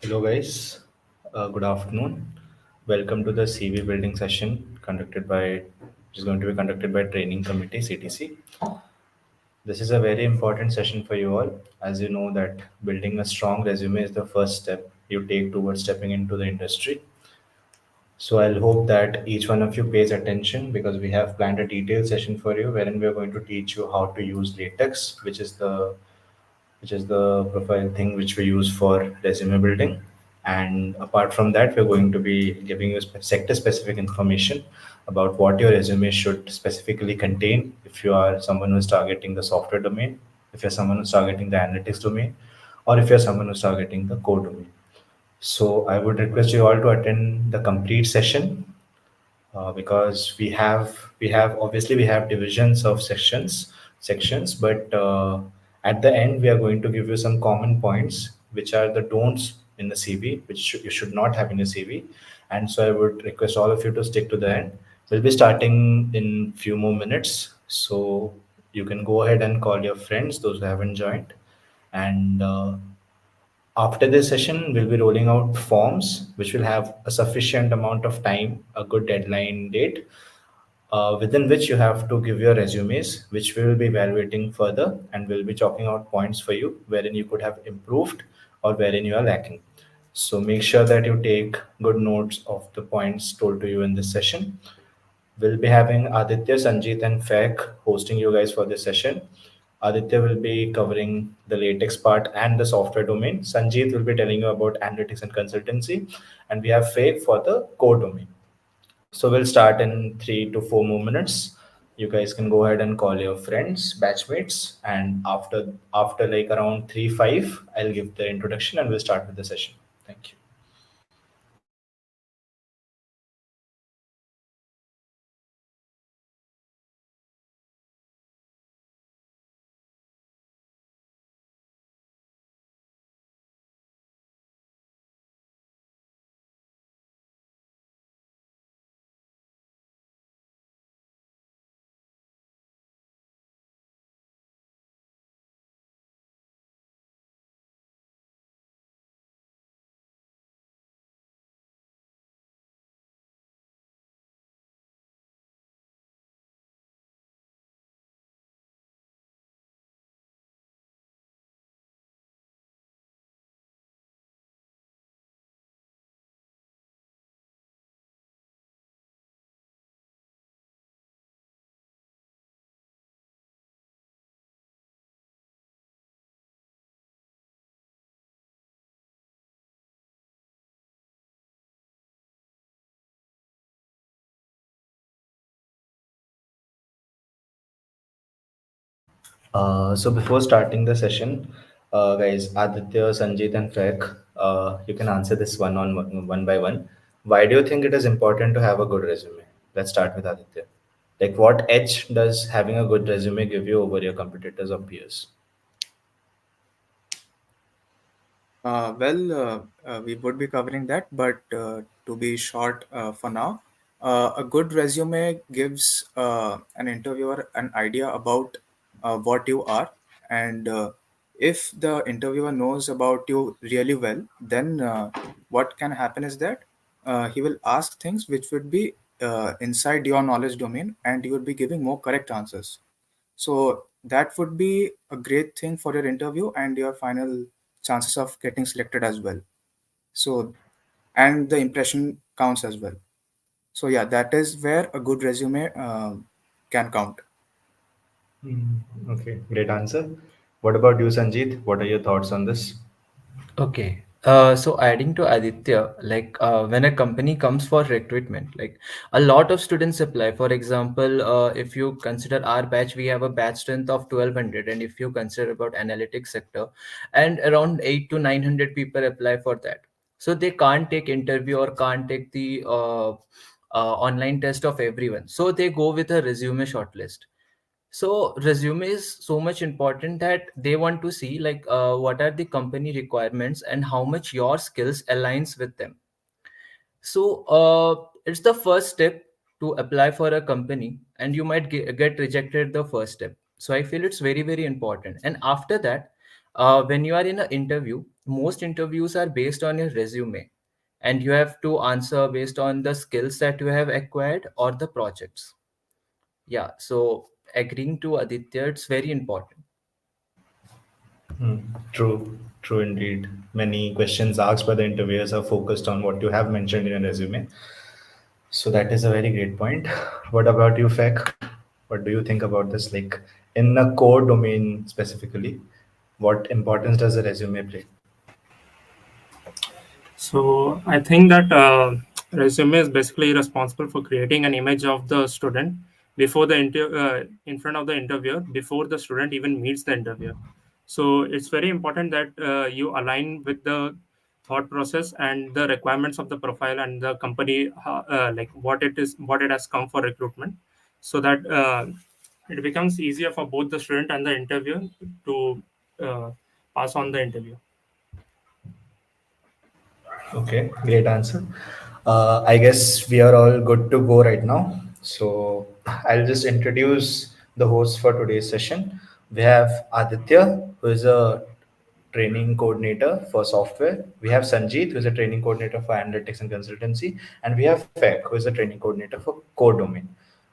Hello, guys. Good afternoon. Welcome to the CV building session which is going to be conducted by Training Committee (CTC). This is a very important session for you all, as you know that building a strong resume is the first step you take towards stepping into the industry. So I'll hope that each one of you pays attention because we have planned a detailed session for you wherein we are going to teach you how to use latex, which is the profile thing which we use for resume building. And apart from that, we're going to be giving you sector specific information about what your resume should specifically contain if you are someone who's targeting the software domain, if you're someone who's targeting the analytics domain, or if you're someone who's targeting the core domain. So I would request you all to attend the complete session because we have obviously we have divisions of sections, but at the end we are going to give you some common points which are the don'ts in the CV, which you should not have in your CV. And so I would request all of you to stick to the end. We'll be starting in few more minutes, so you can go ahead and call your friends, those who haven't joined. And after this session, we'll be rolling out forms which will have a sufficient amount of time, a good deadline date, within which you have to give your resumes, which we will be evaluating further and we'll be chalking out points for you wherein you could have improved or wherein you are lacking. So make sure that you take good notes of the points told to you in this session. We'll be having Aditya, Sanjeet, and Fek hosting you guys for this session. Aditya will be covering the latex part and the software domain. Sanjeet will be telling you about analytics and consultancy. And we have Fake for the core domain. So we'll start in 3 to 4 more minutes. You guys can go ahead and call your friends, batchmates, and after like around 3 5, I'll give the introduction and we'll start with the session. Thank you. So before starting the session, guys, Aditya, Sanjeet, and Trek, you can answer this one by one. Why do you think it is important to have a good resume? Let's start with Aditya. Like, what edge does having a good resume give you over your competitors or peers? We would be covering that, but to be short for now, a good resume gives an interviewer an idea about what you are. And if the interviewer knows about you really well, then what can happen is that he will ask things which would be inside your knowledge domain, and you would be giving more correct answers. So that would be a great thing for your interview and your final chances of getting selected as well. So, and the impression counts as well. So yeah, that is where a good resume can count. Okay, great answer. What about you, Sanjeet? What are your thoughts on this? Okay. So adding to Aditya, like when a company comes for recruitment, like a lot of students apply. For example, if you consider our batch, we have a batch strength of 1200, and if you consider about analytics sector, and around 8 to 900 people apply for that. So they can't take interview or can't take the online test of everyone. So they go with a resume shortlist. So resume is so much important that they want to see like what are the company requirements and how much your skills aligns with them. So it's the first step to apply for a company, and you might get rejected the first step. So I feel it's very, very important. And after that, when you are in an interview, most interviews are based on your resume, and you have to answer based on the skills that you have acquired or the projects. Yeah, so agreeing to Aditya, it's very important. True, true indeed. Many questions asked by the interviewers are focused on what you have mentioned in your resume. So that is a very great point. What about you, Fek? What do you think about this? Like in a core domain specifically, what importance does a resume play? So I think that resume is basically responsible for creating an image of the student before the in front of the interviewer before the student even meets the interviewer. So it's very important that you align with the thought process and the requirements of the profile and the company, like what it has come for recruitment, so that it becomes easier for both the student and the interviewer to uh, pass on the interview. Okay, great answer. I guess we are all good to go right now. So I'll just introduce the host for today's session. We have Aditya, who is a training coordinator for software. We have Sanjeet, who is a training coordinator for analytics and consultancy. And we have Fek, who is a training coordinator for core domain.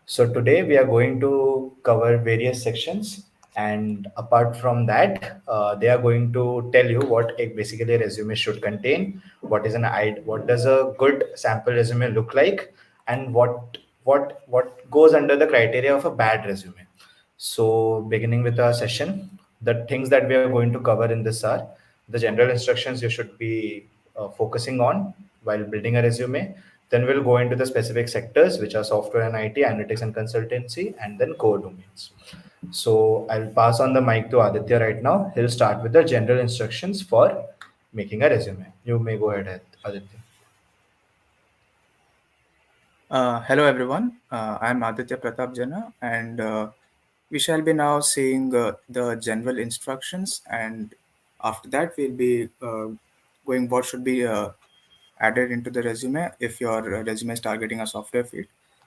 So today we are going to cover various sections, and apart from that, they are going to tell you what basically a resume should contain, what does a good sample resume look like, and what goes under the criteria of a bad resume. So, beginning with our session, the things that we are going to cover in this are the general instructions you should be focusing on while building a resume. Then we'll go into the specific sectors, which are software and IT, analytics and consultancy, and then core domains. So, I'll pass on the mic to Aditya right now. He'll start with the general instructions for making a resume. You may go ahead, Aditya. Hello everyone, I'm Aditya Pratap Jana, and we shall be now seeing the general instructions, and after that we'll be going what should be added into the resume if your resume is targeting a software field.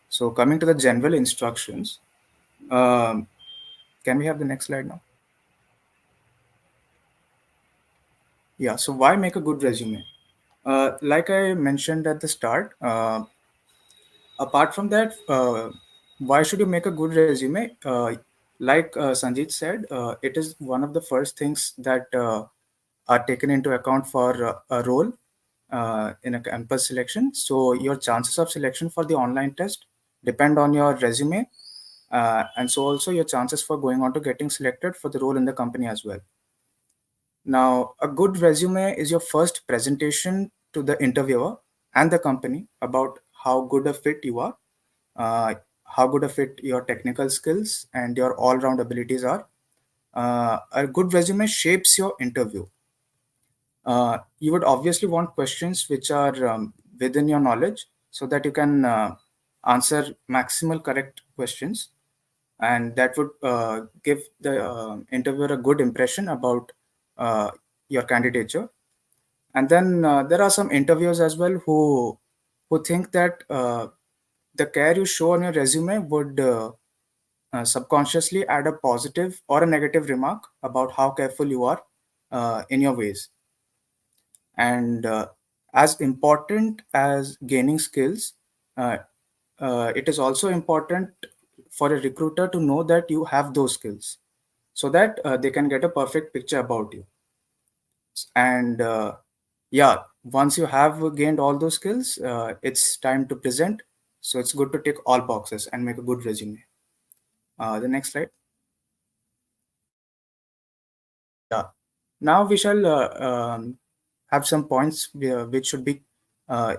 So coming to the general instructions, um, can we have the next slide now? Yeah, so why make a good resume? Like I mentioned at the start, apart from that, why should you make a good resume? Like Sanjeet said, it is one of the first things that are taken into account for a role in a campus selection. So your chances of selection for the online test depend on your resume, and so also your chances for going on to getting selected for the role in the company as well. Now, a good resume is your first presentation to the interviewer and the company about how good a fit you are, uh, how good a fit your technical skills and your all round abilities are. A good resume shapes your interview. You would obviously want questions which are within your knowledge so that you can answer maximal correct questions, and that would give the interviewer a good impression about uh, your candidature. And then there are some interviewers as well who think that the care you show on your resume would subconsciously add a positive or a negative remark about how careful you are in your ways. And as important as gaining skills, uh, it is also important for a recruiter to know that you have those skills so that they can get a perfect picture about you. And yeah, once you have gained all those skills, it's time to present. So it's good to tick all boxes and make a good resume. The next slide. Yeah. Now we shall have some points which should be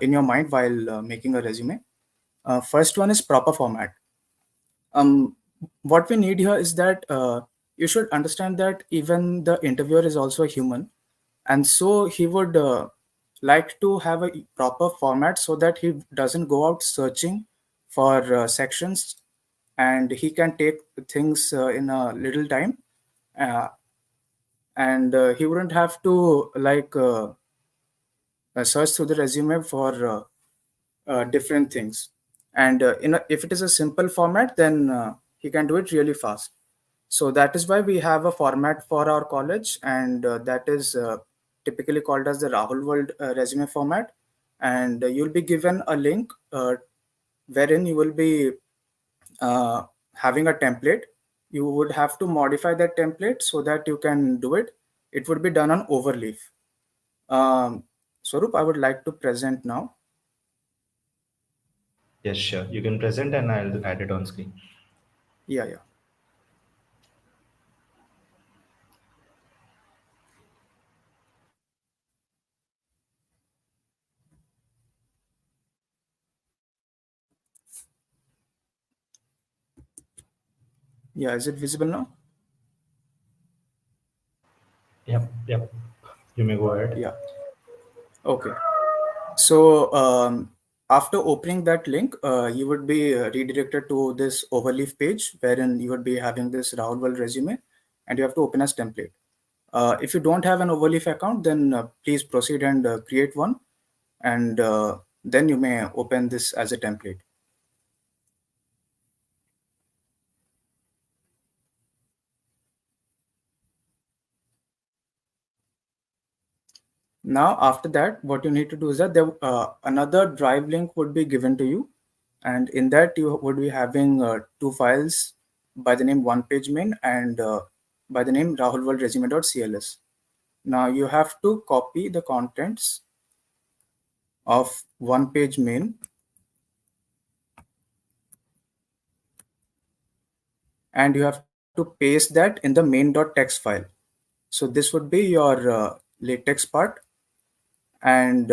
in your mind while making a resume. First one is proper format. Um, what we need here is that you should understand that even the interviewer is also a human, and so he would like to have a proper format so that he doesn't go out searching for sections, and he can take things in a little time, uh, and he wouldn't have to search through the resume for different things. And if it is a simple format, then he can do it really fast. So that is why we have a format for our college, and that is typically called as the Rahul World resume format. And you'll be given a link wherein you will be uh, having a template. You would have to modify that template so that you can do it. It would be done on overleaf. Um, Swaroop, I would like to present now. Yes, sure. You can present and I'll add it on screen. Yeah, yeah. Yeah, is it visible now? Yep, yep. You may go ahead. Yeah. Okay. So after opening that link, you would be redirected to this overleaf page wherein you would be having this Rahul World resume, and you have to open as template. If you don't have an overleaf account, then please proceed and create one, and then you may open this as a template. Now, after that, what you need to do is that another drive link would be given to you, and in that you would be having two files by the name one page main and by the name rahulworldresume.cls. Now you have to copy the contents of one page main, and you have to paste that in the main.txt file. So this would be your latex part, and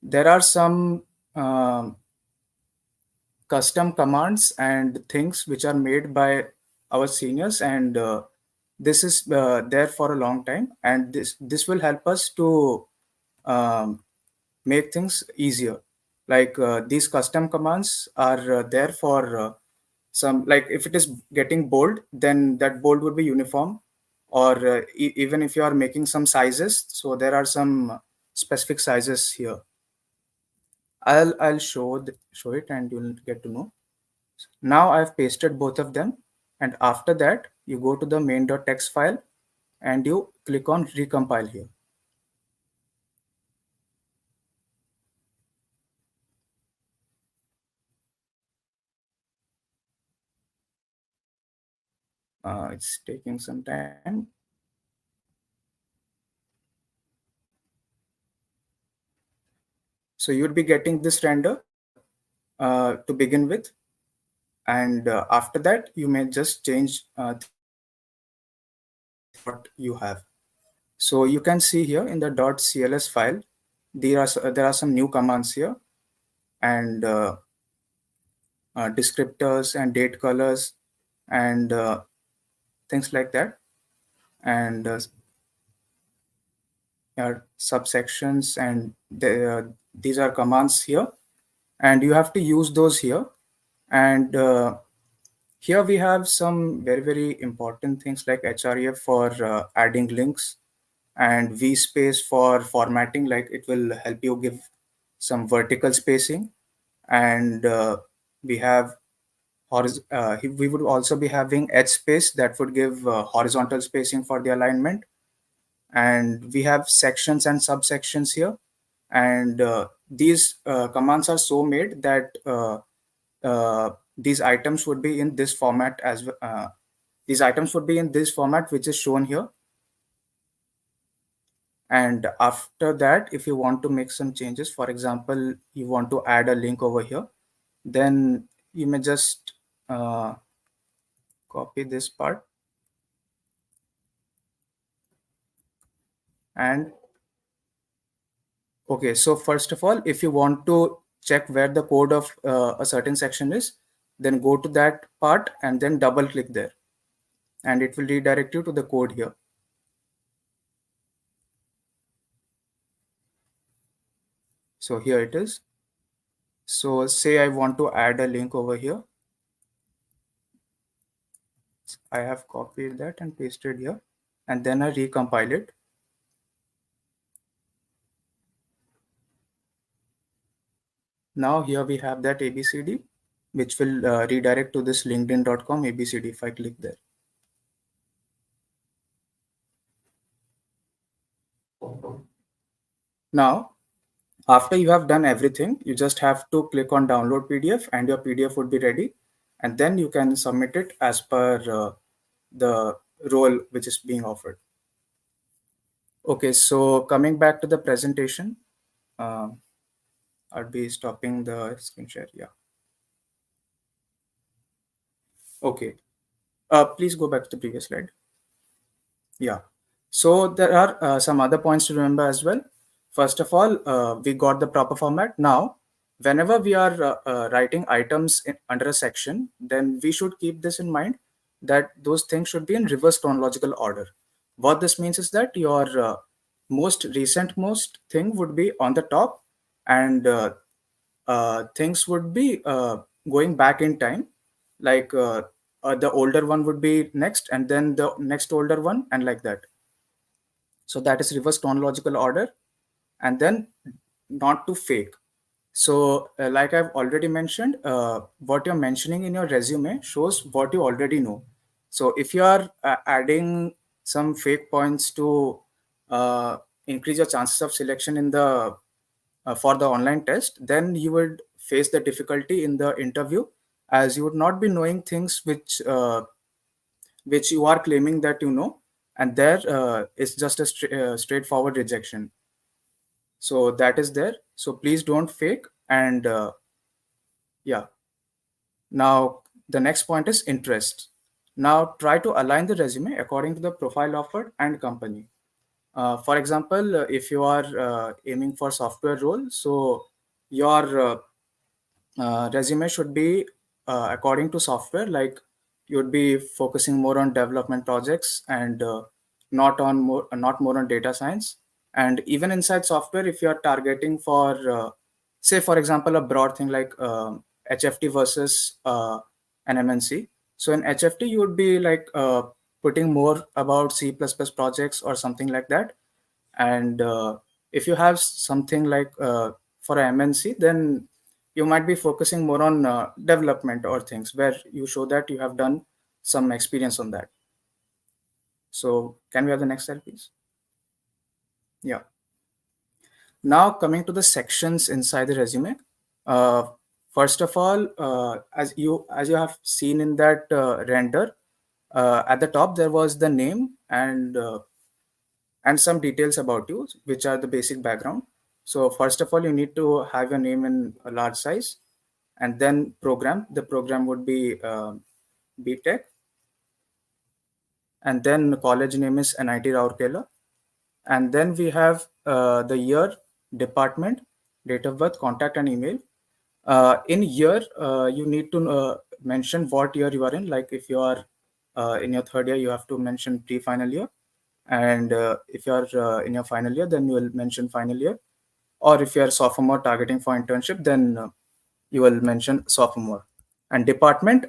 there are some um custom commands and things which are made by our seniors, and this is there for a long time, and this will help us to um, make things easier. Like these custom commands are there for some, like if it is getting bold, then that bold would be uniform, or even if you are making some sizes, so there are some specific sizes here. I'll show it and you'll get to know. Now I've pasted both of them, and after that you go to the main.txt file and you click on recompile here. It's taking some time. So you would be getting this render to begin with, and after that you may just change things according to what you have. So you can see here in the .cls file, there are some new commands here, and descriptors and date colors and things like that, and are subsections, and these are commands here, and you have to use those here. And here we have some very important things like href for adding links, and vspace for formatting, like it will help you give some vertical spacing, and we have we would also be having edge space that would give horizontal spacing for the alignment, and we have sections and subsections here, and these commands are so made that these items would be in this format these items would be in this format which is shown here. And after that, if you want to make some changes, for example you want to add a link over here, then you may just uh, copy this part, and okay, so first of all, if you want to check where the code of a certain section is, then go to that part and then double click there, and it will redirect you to the code here. So here it is. So say I want to add a link over here. I have copied that and pasted here, and then I recompile it. Now here we have that ABCD, which will redirect to this linkedin.com abcd if I click there. Now, after you have done everything, you just have to click on download PDF and your PDF would be ready. And then you can submit it as per the role which is being offered. Okay, so coming back to the presentation, uh, I'll be stopping the screen share. Yeah. Okay. Please go back to the previous slide. Yeah. So there are some other points to remember as well. First of all, we got the proper format. Now, whenever we are writing items under a section, then we should keep this in mind that those things should be in reverse chronological order. What this means is that your most recent most thing would be on the top, and things would be going back in time, like the older one would be next, and then the next older one, and like that. So that is reverse chronological order. And then not to fake. So like I've already mentioned, what you're mentioning in your resume shows what you already know. So if you are adding some fake points to uh, increase your chances of selection in the for the online test, then you would face the difficulty in the interview, as you would not be knowing things which you are claiming that you know, and there is just a straightforward rejection. So that is there. So please don't fake. And yeah. Now the next point is interest. Now try to align the resume according to the profile offered and company. For example, if you are aiming for software role, so your resume should be according to software, like you would be focusing more on development projects and not more on data science. And even inside software, if you are targeting for say for example a broad thing like HFT versus an MNC, so in HFT you would be like putting more about C++ projects or something like that. And if you have something like for a MNC, then you might be focusing more on development or things where you show that you have done some experience on that. So can we have the next slide, please? Yeah. Now coming to the sections inside the resume. Uh, First of all, as you have seen in that render, at the top there was the name and some details about you, which are the basic background. So first of all, you need to have your name in a large size, and then program. The program would be BTech, and then college name is NIT Rourkela, and then we have the year, department, date of birth, contact, and email. In year, you need to mention what year you are in. Like if you are in your third year, you have to mention pre-final year, and if you are in your final year, then you will mention final year. Or if you are sophomore targeting for internship, then you will mention sophomore. And department,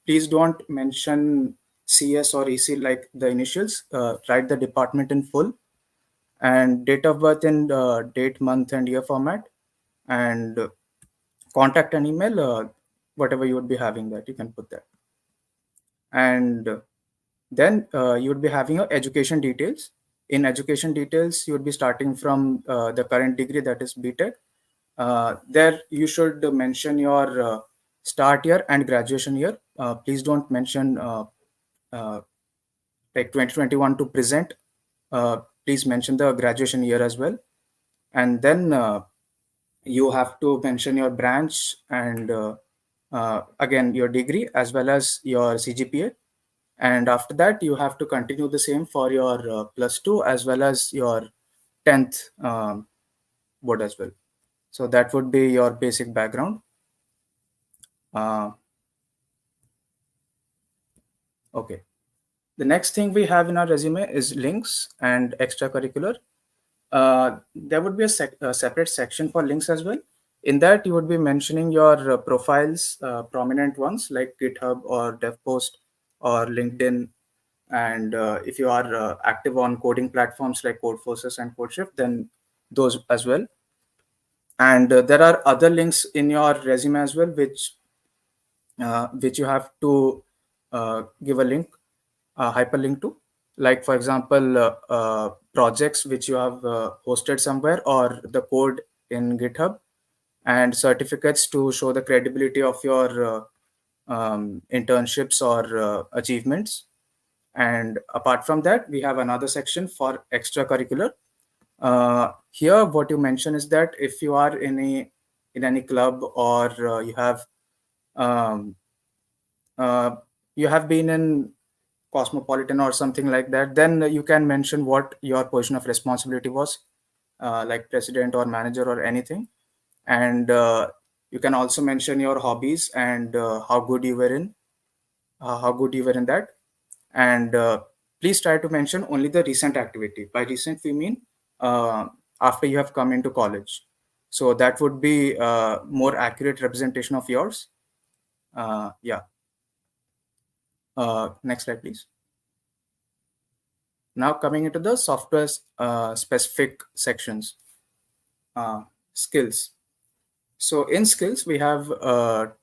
please don't mention CS or EC like the initials. Write the department in full, and date of birth in date, month, and year format, and contact and email, whatever you would be having that, you can put that. And then you would be having your education details. In education details, you would be starting from the current degree, that is BTech. There you should mention your start year and graduation year. Please don't mention like 2021 to present. Please mention the graduation year as well. And then you have to mention your branch and again your degree as well as your CGPA. And after that, you have to continue the same for your +2 as well as your 10th board as well. So that would be your basic background. Okay. The next thing we have in our resume is links and extracurricular. There would be a separate section for links as well. In that, you would be mentioning your profiles, prominent ones like GitHub or DevPost or LinkedIn. And if you are active on coding platforms like Codeforces and CodeShift, then those as well. And there are other links in your resume as well, which which you have to give a link, a hyperlink to. Like for example, projects which you have hosted somewhere, or the code in GitHub, and certificates to show the credibility of your internships or achievements. And apart from that, we have another section for extracurricular. Here, what you mention is that if you are in any club, or um, uh, you have been in cosmopolitan or something like that, then you can mention what your position of responsibility was, like president or manager or anything. And you can also mention your hobbies and how good you were in that. And please try to mention only the recent activity. By recent we mean uh, after you have come into college, so that would be a more accurate representation of yours. Yeah. Next slide, please. Now coming into the software specific sections. Skills. So in skills, we have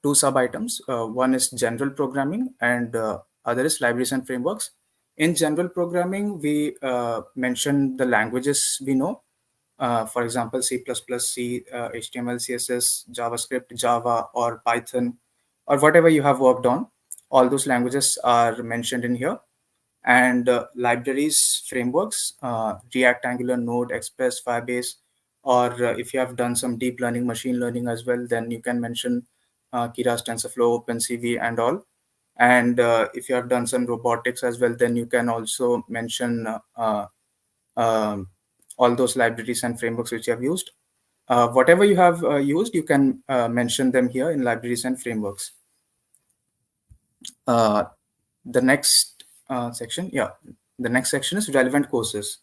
two sub items. One is general programming, and other is libraries and frameworks. In general programming, we mention the languages we know. For example, C++, C, HTML, CSS, JavaScript, Java, or Python, or whatever you have worked on. All those languages are mentioned in here. And libraries, frameworks, React, Angular, Node, Express, Firebase, or if you have done some deep learning, machine learning as well, then you can mention Keras, TensorFlow, OpenCV, and all. And if you have done some robotics as well, then you can also mention um, all those libraries and frameworks which you have used. Whatever you have used, you can mention them here in libraries and frameworks. Uh, the next section, yeah, the next section is relevant courses.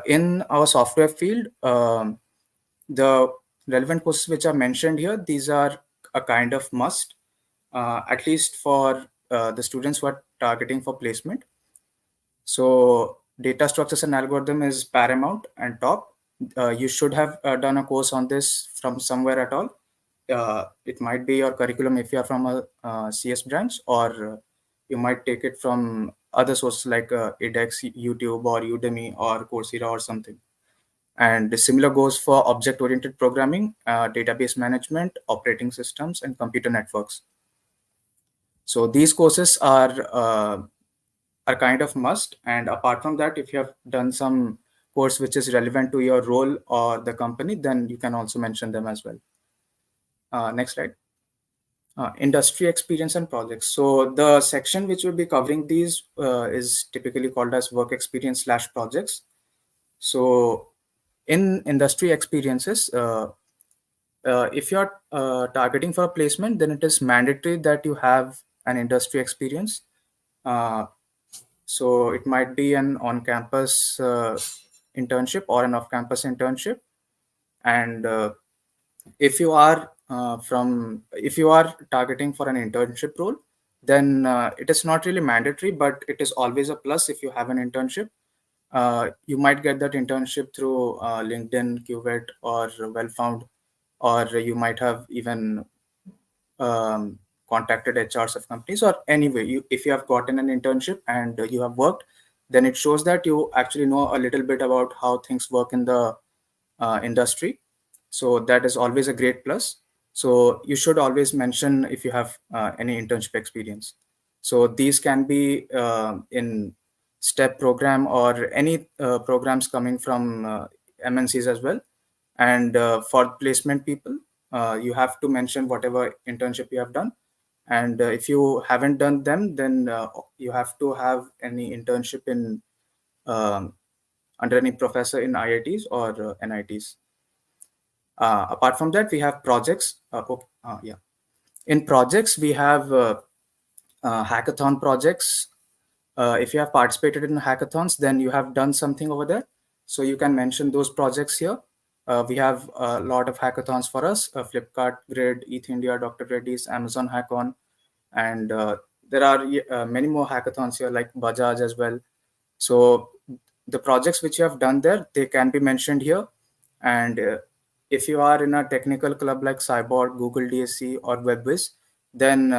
In our software field, the relevant courses which are mentioned here, these are a kind of must, at least for the students who are targeting for placement. So data structures and algorithm is paramount and top. You should have done a course on this from somewhere at all. It might be your curriculum if you are from a CS branch, or you might take it from other sources like edX, YouTube, or Udemy, or Coursera, or something. And the similar goes for object-oriented programming, database management, operating systems, and computer networks. So these courses are kind of must. And apart from that, if you have done some course which is relevant to your role or the company, then you can also mention them as well. Next slide. Industry experience and projects. So the section which will be covering these is typically called as work experience / projects. So in industry experiences, if you're targeting for a placement, then it is mandatory that you have an industry experience. So it might be an on-campus internship or an off-campus internship. And if you are targeting for an internship role, then it is not really mandatory, but it is always a plus if you have an internship. You might get that internship through LinkedIn, Qvet, or Wellfound, or you might have even contacted HRs of companies, or anyway, if you have gotten an internship and you have worked, then it shows that you actually know a little bit about how things work in the industry. So that is always a great plus. So you should always mention if you have any internship experience. So these can be in STEP program or any programs coming from MNCs as well. And for placement people, you have to mention whatever internship you have done. And if you haven't done them, then you have to have any internship in um, under any professor in IITs or NITs. Apart from that, we have projects. Yeah. In projects, we have hackathon projects. If you have participated in hackathons, then you have done something over there. So you can mention those projects here. We have a lot of hackathons for us: Flipkart, Grid, ETH India, Dr. Reddy's, Amazon Hackon, and there are many more hackathons here like Bajaj as well. So the projects which you have done there, they can be mentioned here. And if you are in a technical club like Cyborg, Google DSC, or WebWiz, then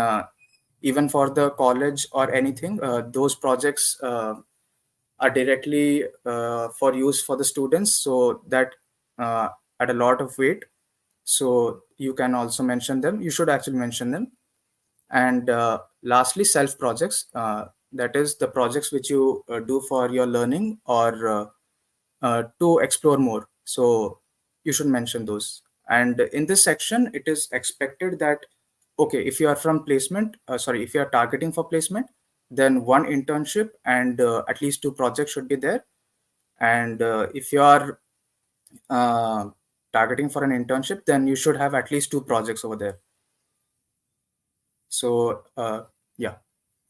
even for the college or anything, those projects are directly for use for the students, so that at a lot of weight. So you can also mention them. You should actually mention them. And lastly, self projects, that is the projects which you do for your learning or to explore more. So you should mention those. And in this section, it is expected that, okay, if you are from placement, sorry, if you are targeting for placement, then one internship and at least two projects should be there. And if you are uh, targeting for an internship, then you should have at least two projects over there. So yeah,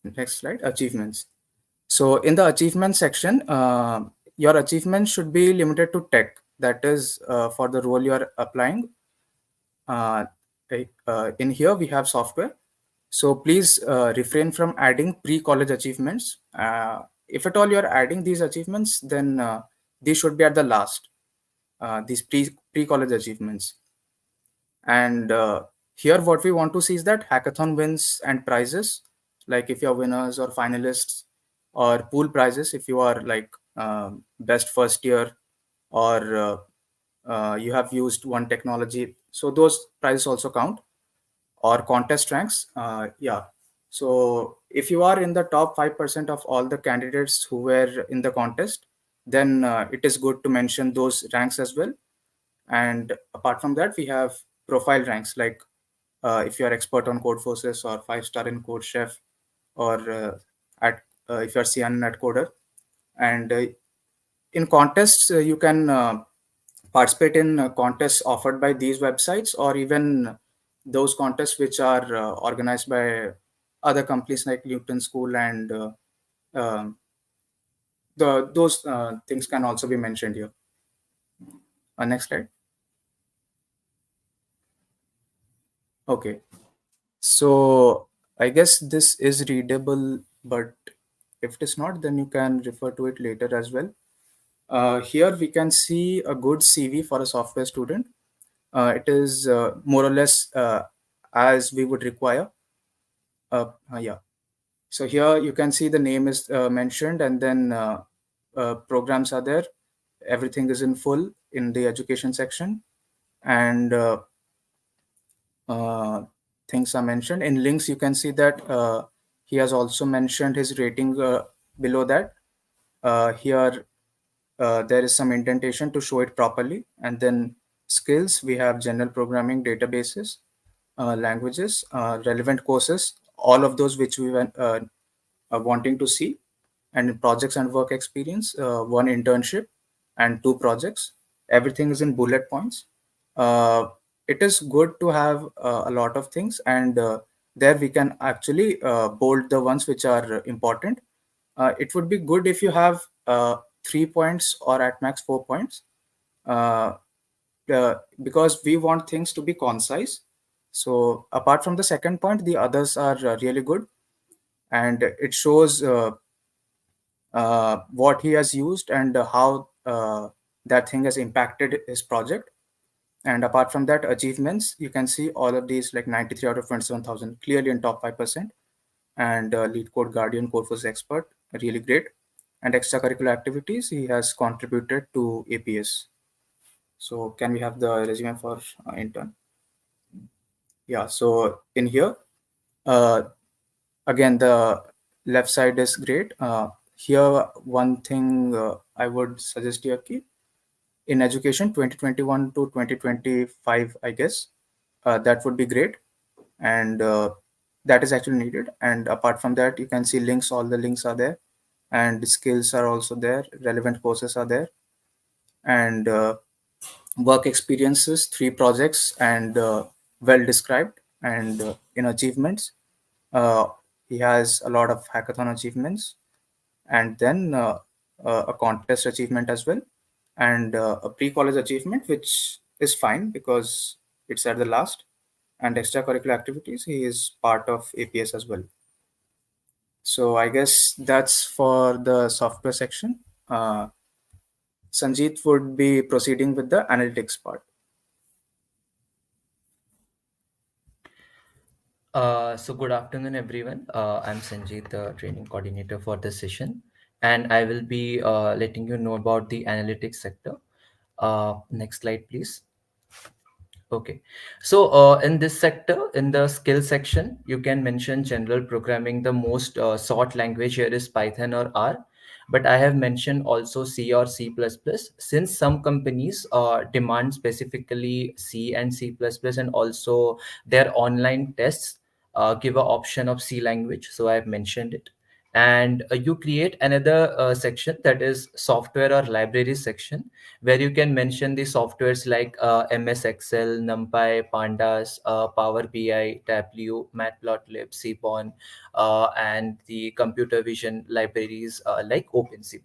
next slide, achievements. So in the achievement section, your achievements should be limited to tech. That is for the role you are applying. Uh, in here we have software. So please refrain from adding pre-college achievements. If at all you are adding these achievements, then these should be at the last. These pre-college achievements. And here what we want to see is that hackathon wins and prizes, like if you're winners or finalists, or pool prizes if you are like best first year, or you have used one technology, so those prizes also count. Or contest ranks, yeah. So if you are in the top 5% of all the candidates who were in the contest, then it is good to mention those ranks as well. And apart from that, we have profile ranks, like if you are expert on code forces, or 5-star in code chef, or at if you are cn at coder. And in contests, you can participate in contests offered by these websites, or even those contests which are organized by other companies like Newton School. And um those things can also be mentioned here. Next slide. Okay, so I guess this is readable, but if it is not, then you can refer to it later as well. Here we can see a good CV for a software student. It is more or less as we would require. Yeah. So here you can see the name is mentioned, and then programs are there. Everything is in full in the education section, and uh, things are mentioned. In links, you can see that he has also mentioned his rating below that. Here, there is some indentation to show it properly. And then skills, we have general programming, databases, languages, relevant courses, all of those which we were wanting to see. And in projects and work experience, one internship and two projects. Everything is in bullet points. Uh, it is good to have a lot of things, and there we can actually bold the ones which are important. It would be good if you have 3 points or at max 4 points, uh, because we want things to be concise. So apart from the second point, the others are really good, and it shows what he has used, and how that thing has impacted his project. And apart from that, achievements, you can see all of these, like 93 out of 27,000, clearly in top 5%. And lead code guardian, code force expert, really great. And extracurricular activities, he has contributed to APS. So can we have the resume for intern? Yeah, so in here, uh, again, the left side is great. Here, one thing I would suggest here, ki, in education 2021 to 2025, I guess, that would be great. And that is actually needed. And apart from that, you can see links, all the links are there, and the skills are also there, relevant courses are there. And work experiences, 3 projects, and well described. And in achievements, uh, he has a lot of hackathon achievements, and then a contest achievement as well, and a pre-college achievement, which is fine because it's at the last. And extracurricular activities, he is part of APS as well. So I guess that's for the software section. Sanjeet would be proceeding with the analytics part. So good afternoon, everyone. I'm Sanjeet, the training coordinator for this session, and I will be letting you know about the analytics sector. Next slide, please. Okay. So, in this sector, in the skill section, you can mention general programming. The most sought language here is Python or R, but I have mentioned also C or C++, since some companies demand specifically C and C++, and also their online tests give a option of C language. So I have mentioned it. And you create another section, that is software or library section, where you can mention the softwares like MS Excel, NumPy, Pandas, Power BI, Tableau, Matplotlib, Cbon, and the computer vision libraries like OpenCV.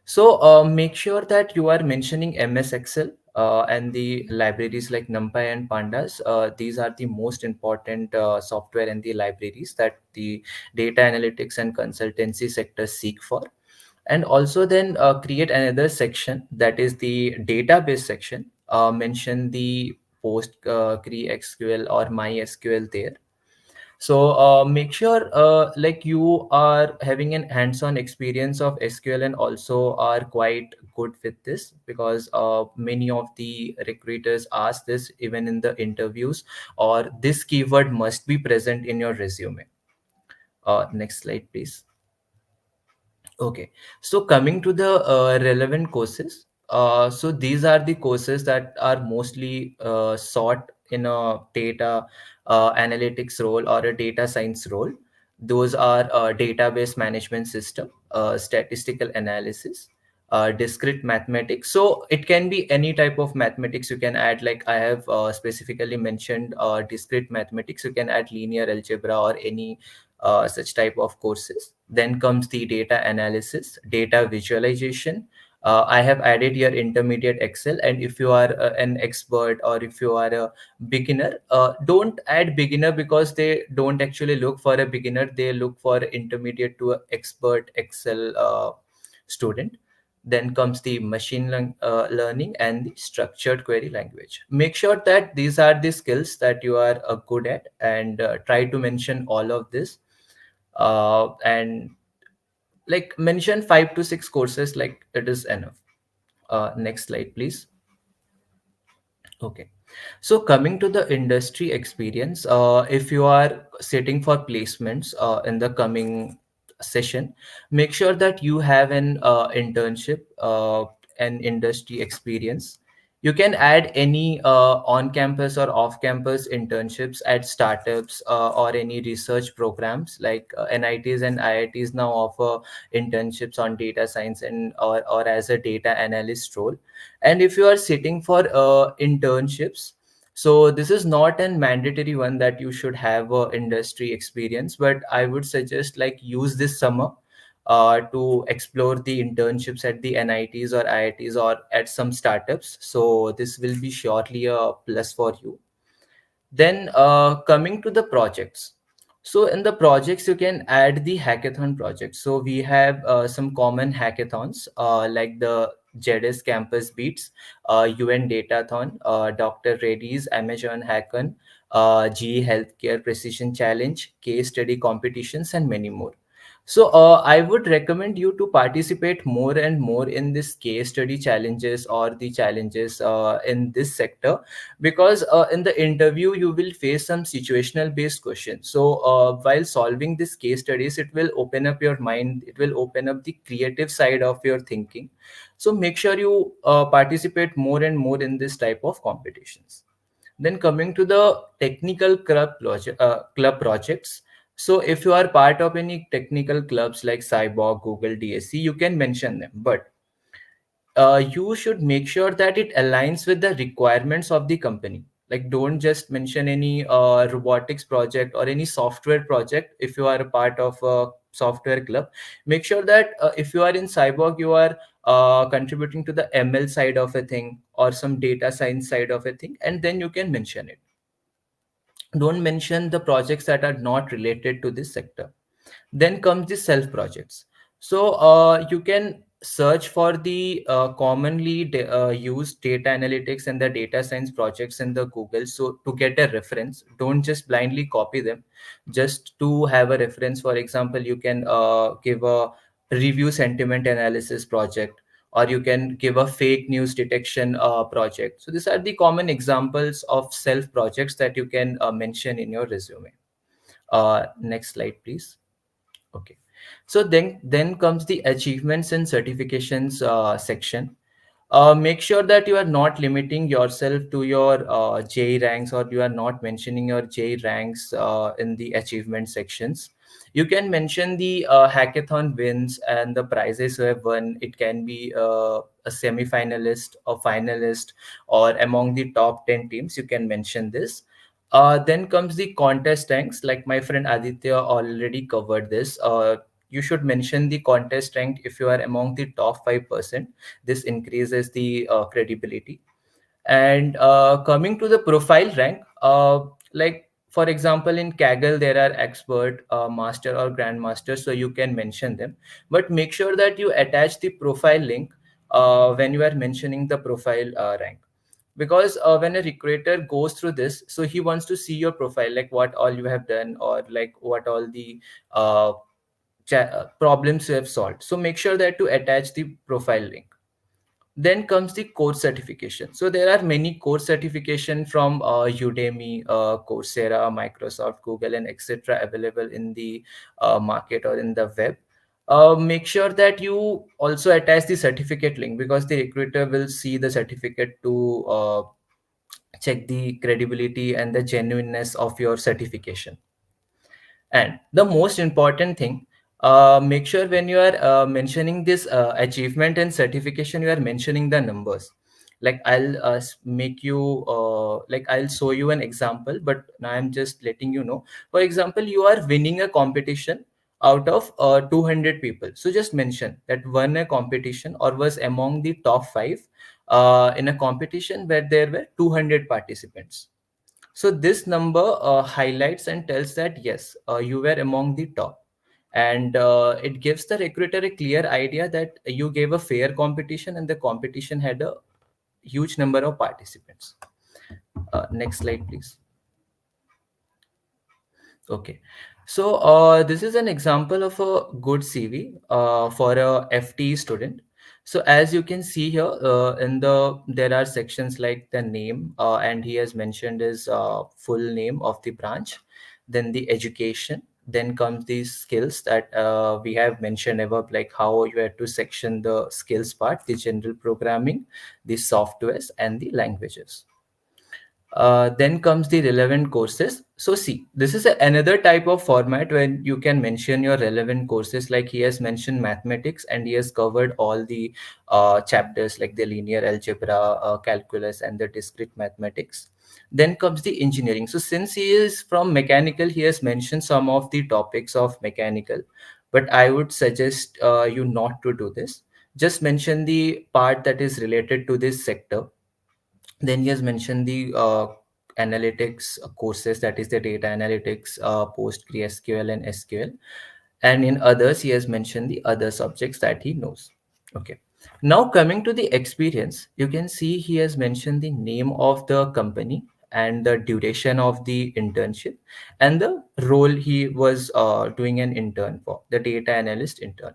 So make sure that you are mentioning MS Excel and the libraries like NumPy and Pandas. These are the most important software and the libraries that the data analytics and consultancy sector seek for. And also then create another section, that is the database section. Mention the PostgreSQL or MySQL there. So make sure like you are having an hands-on experience of SQL and also are quite good with this, because many of the recruiters ask this even in the interviews, or this keyword must be present in your resume. Next slide, please. Okay, so coming to the relevant courses, so these are the courses that are mostly sought in a data analytics role or a data science role. Those are database management system, statistical analysis, discrete mathematics. So it can be any type of mathematics you can add. Like I have specifically mentioned discrete mathematics. You can add linear algebra or any such type of courses. Then comes the data analysis, data visualization. I have added your intermediate Excel, and if you are an expert or if you are a beginner, don't add beginner, because they don't actually look for a beginner. They look for intermediate to a expert Excel student. Then comes the learning and the structured query language. Make sure that these are the skills that you are good at, and try to mention all of this, and like mention 5 to 6 courses, like it is enough. Next slide, please. Okay. So coming to the industry experience, if you are sitting for placements in the coming session, make sure that you have an internship and industry experience. You can add any on-campus or off-campus internships at startups or any research programs, like NITs and IITs now offer internships on data science and or as a data analyst role. And if you are sitting for internships, so this is not a mandatory one that you should have industry experience, but I would suggest like use this summer to explore the internships at the NITs or IITs or at some startups. So this will be surely a plus for you. Then coming to the projects. So in the projects, you can add the hackathon projects. So we have some common hackathons like the JEDIS Campus Beats, UN Datathon, Dr. Reddy's Amazon Hackathon, GE Healthcare Precision Challenge, case study competitions, and many more. So I would recommend you to participate more and more in this case study challenges or the challenges in this sector, because in the interview you will face some situational based questions. So while solving this case studies, it will open up your mind, it will open up the creative side of your thinking. So make sure you participate more and more in this type of competitions. Then coming to the technical club projects. So if you are part of any technical clubs like Cyborg, Google, DSC, you can mention them, but you should make sure that it aligns with the requirements of the company. Like don't just mention any robotics project or any software project. If you are a part of a software club, make sure that if you are in Cyborg, you are contributing to the ML side of a thing or some data science side of a thing, and then you can mention it. Don't mention the projects that are not related to this sector. Then comes the self projects. So you can search for the commonly used data analytics and the data science projects in the Google. So to get a reference, don't just blindly copy them. Just to have a reference, for example, you can give a review sentiment analysis project, or you can give a fake news detection project. So these are the common examples of self projects that you can mention in your resume. Next slide, please. Okay. So then comes the achievements and certifications section. Make sure that you are not limiting yourself to your J ranks, or you are not mentioning your J ranks in the achievement sections. You can mention the hackathon wins and the prizes you have won. It can be a semi-finalist, a finalist, or among the top 10 teams. You can mention this. Then comes the contest ranks. Like my friend Aditya already covered this. You should mention the contest rank if you are among the top 5%. This increases the credibility. And coming to the profile rank, like for example in Kaggle there are expert, master or grandmaster, so you can mention them, but make sure that you attach the profile link when you are mentioning the profile rank. Because when a recruiter goes through this, so he wants to see your profile, like what all you have done, or like what all the uh, problems you have solved. So make sure that to attach the profile link. Then comes the course certification. So there are many course certification from Udemy, Coursera, Microsoft, Google, and etc. available in the market or in the web. Make sure that you also attach the certificate link, because the recruiter will see the certificate to check the credibility and the genuineness of your certification. And the most important thing, make sure when you are mentioning this achievement and certification, you are mentioning the numbers. Like I'll make you like I'll show you an example, but now I'm just letting you know. For example, you are winning a competition out of 200 people. So just mention that won a competition or was among the top five in a competition where there were 200 participants. So this number highlights and tells that yes, you were among the top, and it gives the recruiter a clear idea that you gave a fair competition and the competition had a huge number of participants. Next slide, please. Okay. So this is an example of a good CV for a FT student. So as you can see here, there are sections like the name, and he has mentioned his full name of the branch, then the education, then comes the skills that we have mentioned above, like how you have to section the skills part, the general programming, the softwares, and the languages. Then comes the relevant courses. So see, this is another type of format when you can mention your relevant courses. Like he has mentioned mathematics, and he has covered all the chapters like the linear algebra, calculus, and the discrete mathematics. Then comes the engineering. So since he is from mechanical, he has mentioned some of the topics of mechanical, but I would suggest you not to do this. Just mention the part that is related to this sector. Then he has mentioned the analytics courses, that is the data analytics, PostgreSQL and SQL. And in others, he has mentioned the other subjects that he knows. Okay. Now coming to the experience, you can see he has mentioned the name of the company and the duration of the internship and the role he was doing an intern for, the data analyst intern.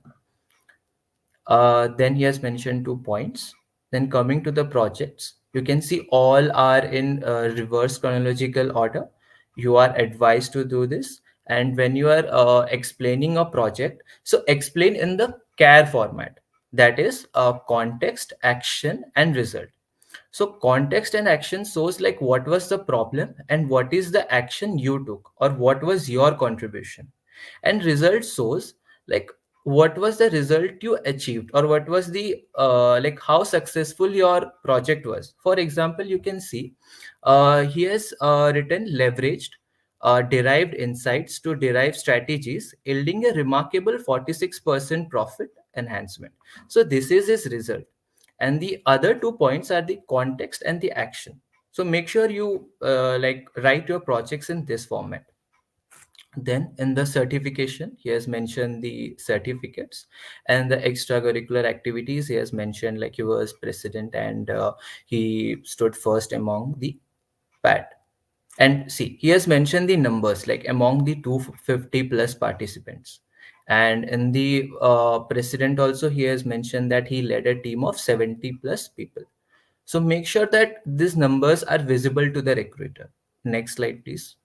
Then he has mentioned 2 points. Then coming to the projects, you can see all are in reverse chronological order. You are advised to do this. And when you are explaining a project, so explain in the CARE format. That is context, action, and result. So context and action shows like what was the problem and what is the action you took, or what was your contribution. And result shows like what was the result you achieved, or what was the like how successful your project was. For example, you can see he has written leveraged derived insights to derive strategies, yielding a remarkable 46% profit enhancement. So this is his result, and the other 2 points are the context and the action. So make sure you like write your projects in this format. Then in the certification, he has mentioned the certificates, and the extracurricular activities. He has mentioned like he was president, and he stood first among the PAT. And see, he has mentioned the numbers like among the 250 plus participants. And in the president also, he has mentioned that he led a team of 70 plus people. So make sure that these numbers are visible to the recruiter. Next slide, please.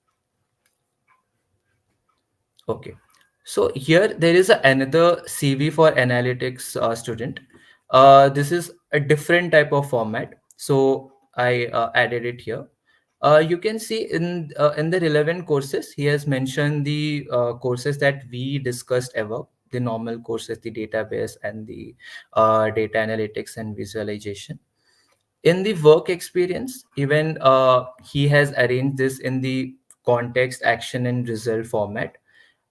Okay. So here there is another CV for analytics student. This is a different type of format. So I added it here. You can see in the relevant courses, he has mentioned the courses that we discussed above, the normal courses, the database and the data analytics and visualization. In the work experience, even he has arranged this in the context, action, and result format.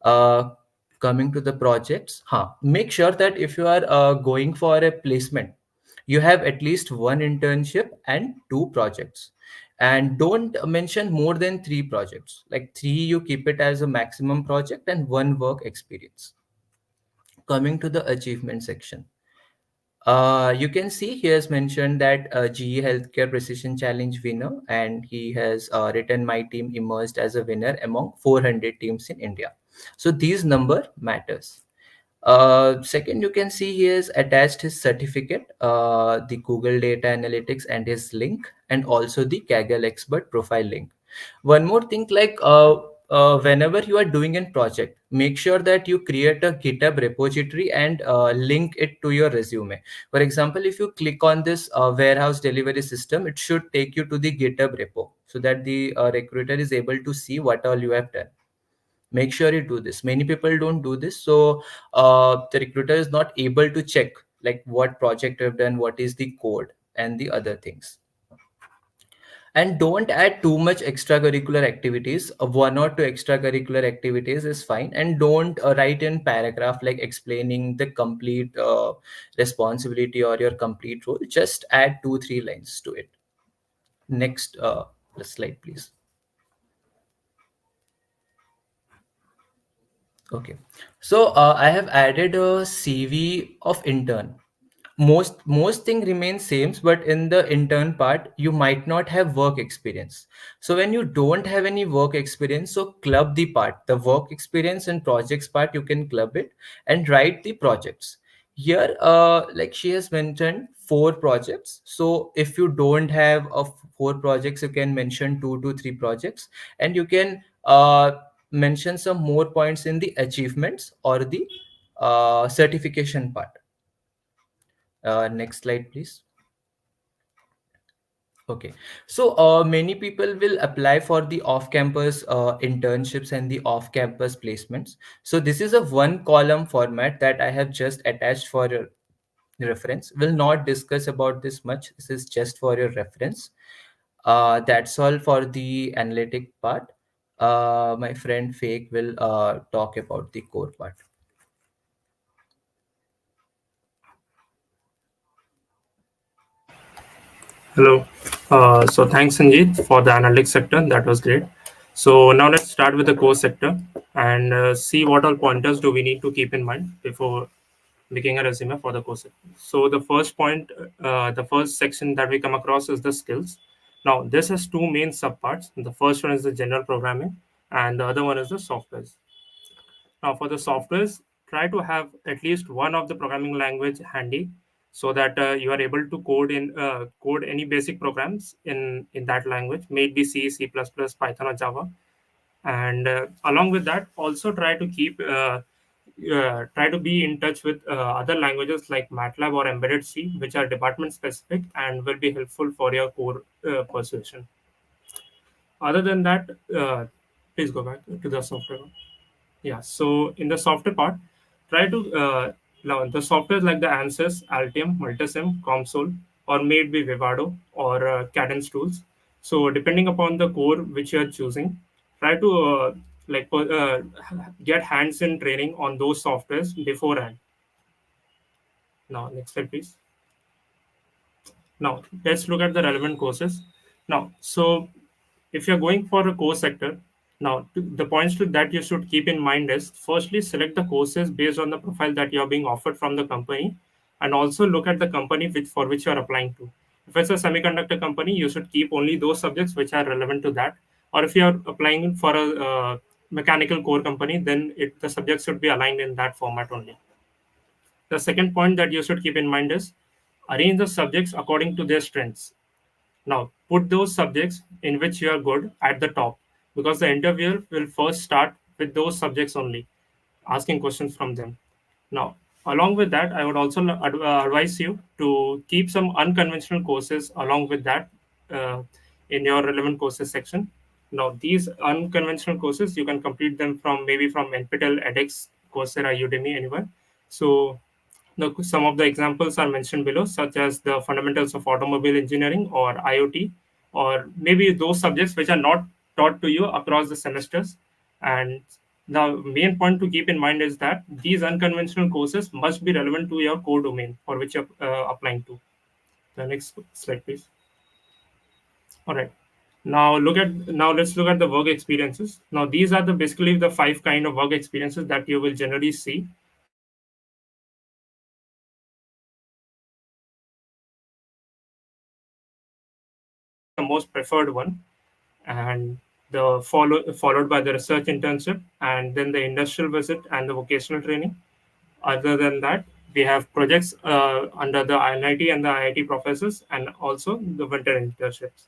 uh, Coming to the projects, make sure that if you are going for a placement, you have at least one internship and two projects, and don't mention more than three projects. Like three, you keep it as a maximum project, and one work experience. Coming to the achievement section, you can see he has mentioned that GE Healthcare Precision Challenge winner, and he has written my team emerged as a winner among 400 teams in India. So these number matters. Second, you can see he has attached his certificate, the Google Data Analytics and his link, and also the Kaggle Expert profile link. One more thing, like whenever you are doing a project, make sure that you create a GitHub repository and link it to your resume. For example, if you click on this warehouse delivery system, it should take you to the GitHub repo so that the recruiter is able to see what all you have done. Make sure you do this. Many people don't do this, so the recruiter is not able to check like what project you have done, what is the code, and the other things. And don't add too much extracurricular activities. One or two extracurricular activities is fine, and don't write in paragraph like explaining the complete responsibility or your complete role. Just add 2 3 lines to it. Next slide, please. Okay, so I have added a CV of intern. Most thing remains same, but in the intern part you might not have work experience. So when you don't have any work experience, so club the part, the work experience and projects part, you can club it and write the projects. Here like she has mentioned 4 projects, so if you don't have 4 projects, you can mention 2 to 3 projects, and you can mention some more points in the achievements or the certification part. Next slide, please. Okay, so many people will apply for the off-campus internships and the off-campus placements. So this is a one-column format that I have just attached for your reference. Will not discuss about this much. This is just for your reference. That's all for the analytic part. My friend Fake will talk about the core part. Hello. So thanks, Sanjeev, for the analytics sector. That was great. So now let's start with the core sector and see what all pointers do we need to keep in mind before making a resume for the core sector. So the first point, the first section that we come across is the skills. Now this has two main subparts. The first one is the general programming, and the other one is the softwares. Now, for the softwares, try to have at least one of the programming language handy so that you are able to code any basic programs in that language, maybe C, C++, Python, or Java. And along with that, also try to be in touch with other languages like MATLAB or embedded C, which are department specific and will be helpful for your core persuasion. Other than that, please go back to the software. Yeah, so in the software part, try to learn the software like the Ansys, Altium, Multisim, Comsol, or maybe Vivado or Cadence tools. So depending upon the core which you are choosing, try to get hands-in training on those softwares beforehand. Now, next slide, please. Now, let's look at the relevant courses. Now, so if you're going for a core sector, Now, the points to that you should keep in mind is firstly, select the courses based on the profile that you are being offered from the company, and also look at the company for which you are applying to. If it's a semiconductor company, you should keep only those subjects which are relevant to that. Or if you are applying for a mechanical core company, then the subjects should be aligned in that format only. The second point that you should keep in mind is arrange the subjects according to their strengths. Now, put those subjects in which you are good at the top, because the interviewer will first start with those subjects only, asking questions from them. Now, along with that, I would also advise you to keep some unconventional courses along with that uh, in your relevant courses section. Now, these unconventional courses, you can complete them from maybe from NPTEL, edX, Coursera, Udemy, anywhere. So some of the examples are mentioned below, such as the fundamentals of automobile engineering or IoT, or maybe those subjects which are not taught to you across the semesters. And the main point to keep in mind is that these unconventional courses must be relevant to your core domain for which you're applying to. The next slide, please. All right. Now let's look at the work experiences. Now these are the basically the five kind of work experiences that you will generally see. The most preferred one, and followed by the research internship, and then the industrial visit and the vocational training. Other than that, we have projects under the NIT and the IIT professors, and also the winter internships.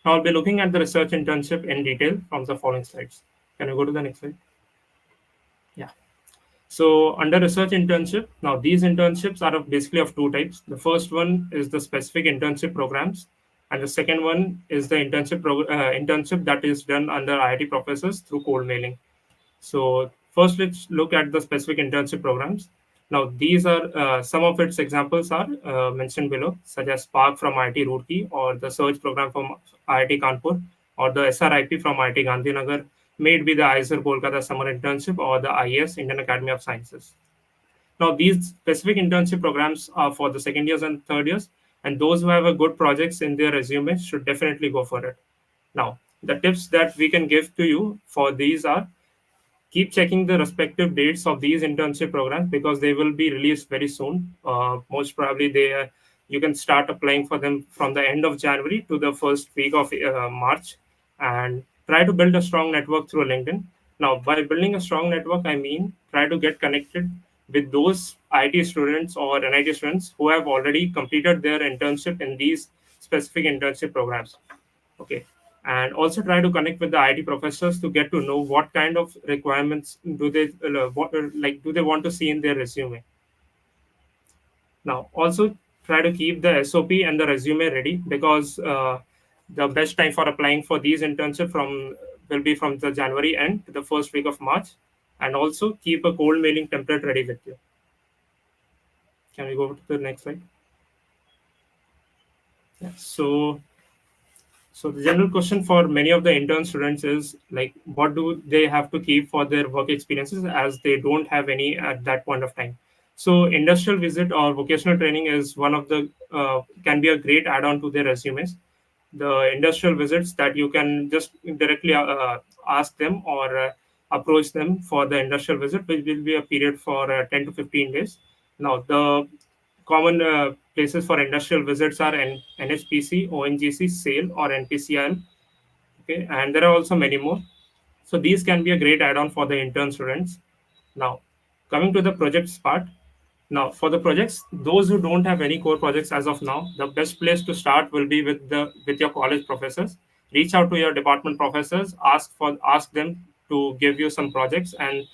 Now I'll be looking at the research internship in detail from the following slides. Can you go to the next slide? Yeah. So under research internship, now these internships are basically of two types. The first one is the specific internship programs, and the second one is the internship that is done under IIT professors through cold mailing. So first, let's look at the specific internship programs. Now, these are some of its examples are mentioned below, such as Spark from IIT Roorkee, or the Search program from IIT Kanpur, or the SRIP from IIT Gandhinagar, made by the IISER Kolkata Summer Internship, or the IES Indian Academy of Sciences. Now, these specific internship programs are for the second years and third years, and those who have a good projects in their resume should definitely go for it. Now, the tips that we can give to you for these are keep checking the respective dates of these internship programs because they will be released very soon. Most probably, you can start applying for them from the end of January to the first week of March, and try to build a strong network through LinkedIn. Now, by building a strong network, I mean try to get connected with those IT students or NIT students who have already completed their internship in these specific internship programs. Okay. And also try to connect with the IT professors to get to know what kind of requirements do they like do they want to see in their resume. Now also try to keep the SOP and the resume ready, because the best time for applying for these internships from will be from the January end to the first week of March. And also keep a cold mailing template ready with you. Can we go to the next slide? Yeah. So the general question for many of the intern students is like, what do they have to keep for their work experiences as they don't have any at that point of time? So industrial visit or vocational training is one of the can be a great add-on to their resumes. The industrial visits that you can just directly ask them or approach them for the industrial visit, which will be a period for 10 to 15 days. Now the common places for industrial visits are NHPC, ONGC, SAIL, or NPCIL. Okay, and there are also many more. So these can be a great add-on for the intern students. Now, coming to the projects part. Now, for the projects, those who don't have any core projects as of now, the best place to start will be with your college professors. Reach out to your department professors, ask them to give you some projects, and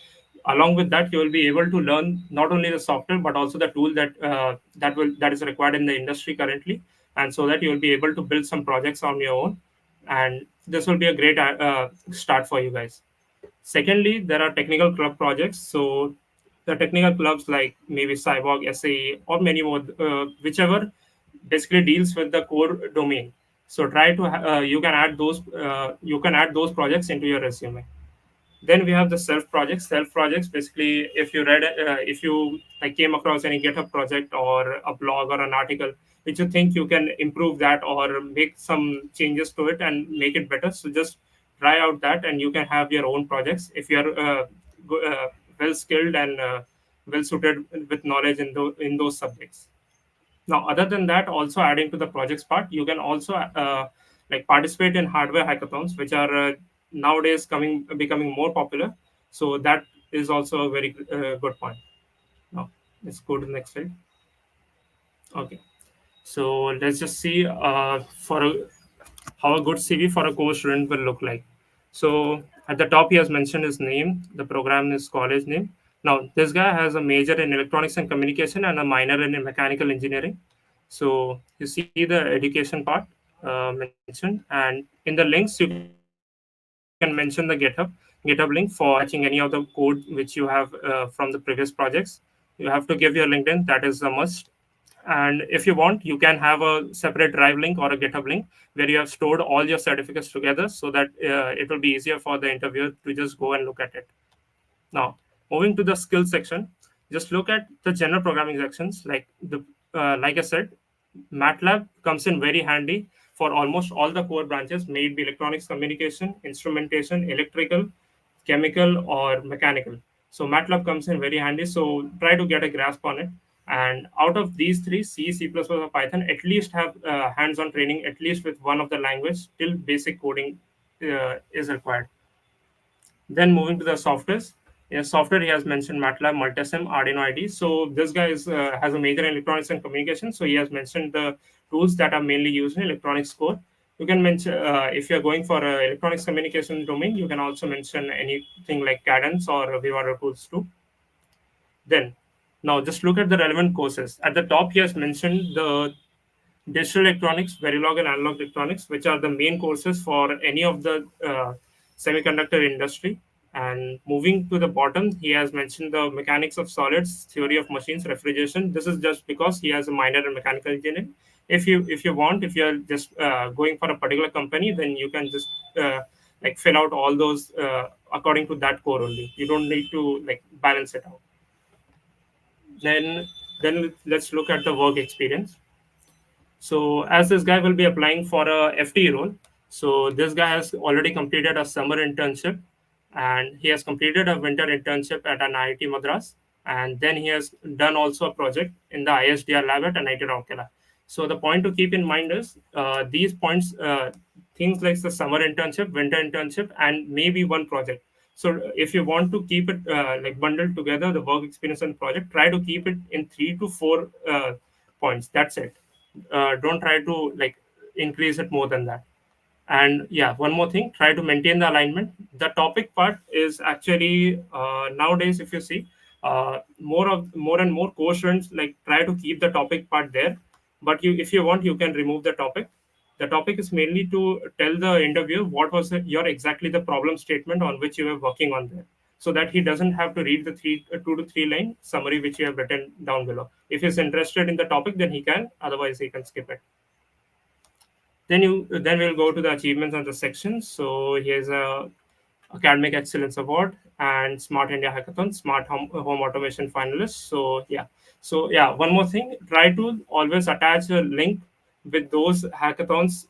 along with that, you will be able to learn not only the software but also the tool that is required in the industry currently, and so that you will be able to build some projects on your own, and this will be a great start for you guys. Secondly, there are technical club projects. So the technical clubs like maybe Cyborg, SAE, or many more, whichever basically deals with the core domain. So try to you can add those projects into your resume. Then we have the self projects. Basically, if you like came across any GitHub project or a blog or an article which you think you can improve that or make some changes to it and make it better, so just try out that, and you can have your own projects if you are well skilled and well suited with knowledge in those subjects. Now, other than that, also adding to the projects part, you can also like participate in hardware hackathons, which are nowadays coming becoming more popular. So that is also a very good point. Now, let's go to the next slide. Okay, so let's just see how a good CV for a core student will look like. So at the top, he has mentioned his name, the program, his college name. Now, this guy has a major in electronics and communication and a minor in mechanical engineering. So you see the education part mentioned, and in the links, you can mention the GitHub link for matching any of the code which you have from the previous projects. You have to give your LinkedIn, that is a must. And if you want, you can have a separate drive link or a GitHub link where you have stored all your certificates together, so that it will be easier for the interviewer to just go and look at it. Now, moving to the skills section, just look at the general programming sections. Like I said, MATLAB comes in very handy for almost all the core branches, may it be electronics, communication, instrumentation, electrical, chemical, or mechanical. So MATLAB comes in very handy. So try to get a grasp on it. And out of these three, C, C++, or Python, at least have hands-on training, at least with one of the language, till basic coding is required. Then moving to the softwares. In software, he has mentioned MATLAB, Multisim, Arduino IDE. So this guy has a major in electronics and communication. So he has mentioned the tools that are mainly used in electronics core. You can mention if you're going for electronics communication domain, you can also mention anything like Cadence or Vivado tools too. Then, now just look at the relevant courses. At the top, he has mentioned the digital electronics, Verilog, and analog electronics, which are the main courses for any of the semiconductor industry. And moving to the bottom, he has mentioned the mechanics of solids, theory of machines, refrigeration. This is just because he has a minor in mechanical engineering. If you're just going for a particular company, then you can just like fill out all those according to that core only. You don't need to like balance it out. Then let's look at the work experience. So as this guy will be applying for a FTE role, so this guy has already completed a summer internship, and he has completed a winter internship at an IIT Madras, and then he has done also a project in the ISDR lab at NIT Rourkela. So the point to keep in mind is these points, things like the summer internship, winter internship, and maybe one project. So if you want to keep it like bundled together, the work experience and project, try to keep it in 3 to 4 points. That's it. Don't try to like increase it more than that. And yeah, one more thing, try to maintain the alignment. The topic part is actually nowadays, if you see, more and more core students like try to keep the topic part there. But you, if you want, you can remove the topic. The topic is mainly to tell the interviewer what was your exactly the problem statement on which you were working on there, so that he doesn't have to read the 2 to 3 line summary which you have written down below. If he's interested in the topic, then he can, otherwise he can skip it. Then we'll go to the achievements on the section. So here's a academic excellence award and smart India hackathon, smart home automation finalist. So yeah, one more thing, try to always attach a link with those hackathons,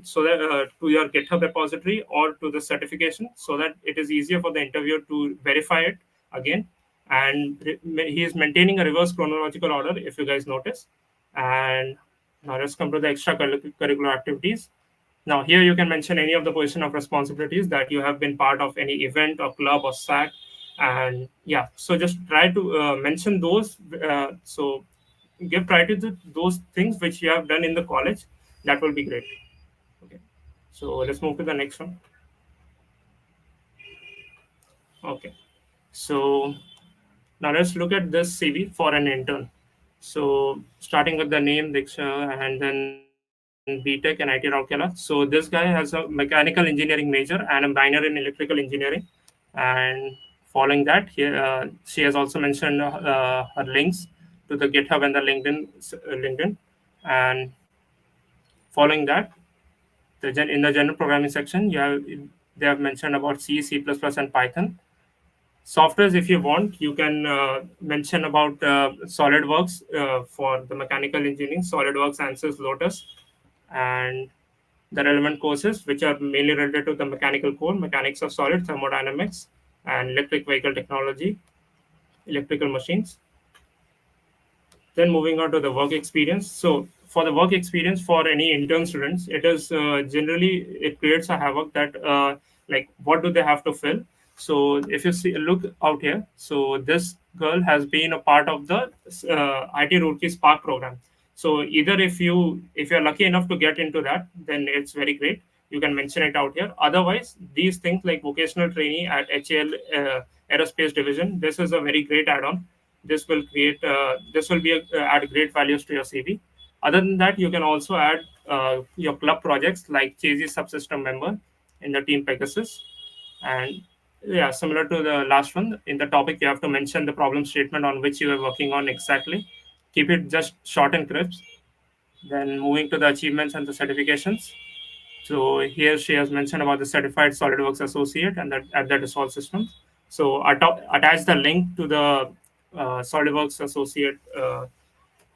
so that to your GitHub repository or to the certification, so that it is easier for the interviewer to verify it again. And he is maintaining a reverse chronological order, if you guys notice. And now let's come to the extracurricular activities. Now, here you can mention any of the position of responsibilities that you have been part of any event or club or SAC. And yeah, so just try to mention those. So give priority to those things which you have done in the college. That will be great. Okay. So let's move to the next one. Okay. So now let's look at this CV for an intern. So starting with the name Diksha and then BTech and IT Rourkela. So this guy has a mechanical engineering major and a minor in electrical engineering. And following that, she has also mentioned her links to the GitHub and the LinkedIn. And following that, in the general programming section, they have mentioned about C, C++, and Python. Softwares, if you want, you can mention about SolidWorks for the mechanical engineering, SolidWorks, Ansys, Lotus. And the relevant courses, which are mainly related to the mechanical core, mechanics of solid, thermodynamics, and electric vehicle technology, electrical machines. Then moving on to the work experience. So for the work experience for any intern students, it is generally it creates a havoc that like what do they have to fill. So if you see look out here, so this girl has been a part of the IT Roorkee Spark program. So either if you're lucky enough to get into that, then it's very great. You can mention it out here. Otherwise, these things like vocational trainee at HAL Aerospace Division, this is a very great add-on. This will be add great values to your CV. Other than that, you can also add your club projects like Chasey subsystem member in the team Pegasus. And yeah, similar to the last one, in the topic you have to mention the problem statement on which you are working on exactly. Keep it just short and crisp. Then moving to the achievements and the certifications. So here she has mentioned about the certified SolidWorks associate and that at the Dassault systems. So attach the link to the SolidWorks associate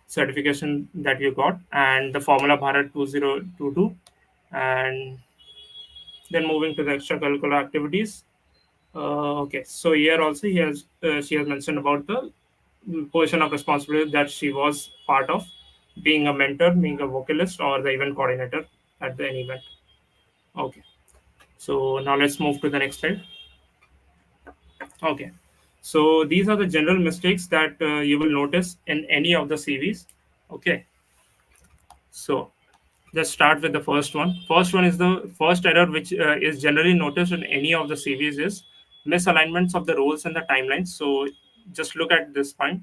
certification that you got and the Formula Bharat 2022. And then moving to the extracurricular activities. Okay, so here also she has mentioned about the portion of responsibility that she was part of, being a mentor, being a vocalist, or the event coordinator at the event. Okay. So now let's move to the next slide. Okay. So these are the general mistakes that you will notice in any of the CVs. Okay. So let's start with the first one. First one is the first error which is generally noticed in any of the CVs is misalignments of the roles and the timelines. So just look at this point.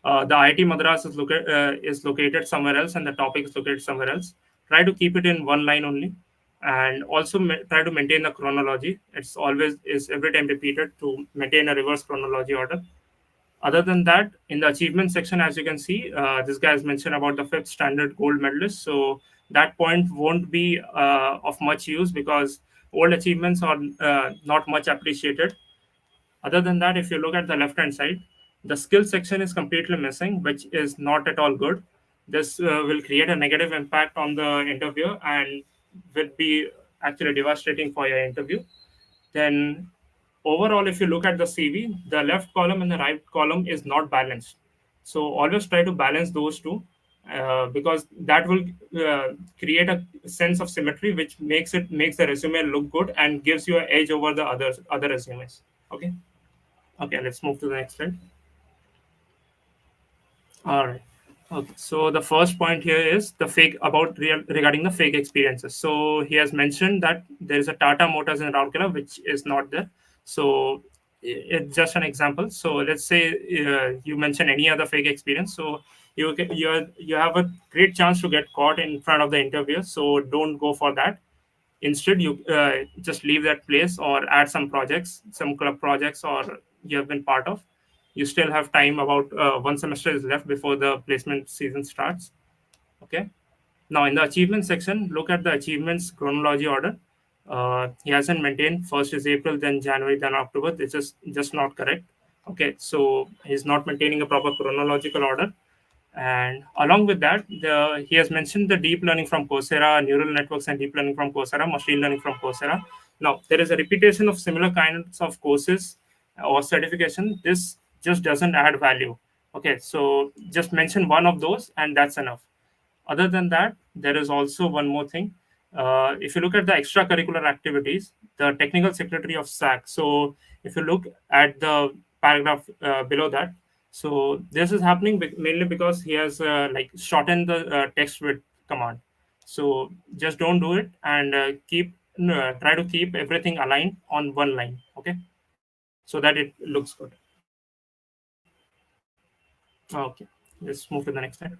The IIT Madras is located somewhere else and the topic is located somewhere else. Try to keep it in one line only, and also try to maintain the chronology. It's always is every time repeated to maintain a reverse chronology order. Other than that, in the achievement section, as you can see, this guy has mentioned about the fifth standard gold medalist. So that point won't be of much use because old achievements are not much appreciated. Other than that, if you look at the left hand side, the skill section is completely missing, which is not at all good. This will create a negative impact on the interview and will be actually devastating for your interview. Then overall, if you look at the CV, the left column and the right column is not balanced. So always try to balance those two because that will create a sense of symmetry, which makes the resume look good and gives you an edge over the other resumes. Okay. Okay, let's move to the next slide. All right. Okay, so the first point here is the fake regarding the fake experiences. So he has mentioned that there is a Tata Motors in Rourkela which is not there. So it's just an example. So let's say you mention any other fake experience. So you have a great chance to get caught in front of the interviewer. So don't go for that. Instead, you just leave that place or add some projects, some club projects, or you have been part of. You still have time, about one semester is left before the placement season starts. Okay. Now in the achievement section, look at the achievements chronology order. He hasn't maintained first is April, then January, then October. This is just not correct. Okay, so he's not maintaining a proper chronological order. And along with that, he has mentioned the deep learning from Coursera, neural networks and deep learning from Coursera, machine learning from Coursera. Now, there is a repetition of similar kinds of courses or certification. This just doesn't add value. Okay, so just mention one of those and that's enough. Other than that, there is also one more thing. If you look at the extracurricular activities, the technical secretary of SAC. So if you look at the paragraph below that, so this is happening mainly because he has like shortened the text width command. So just don't do it and try to keep everything aligned on one line. Okay, so that it looks good. Okay, let's move to the next slide.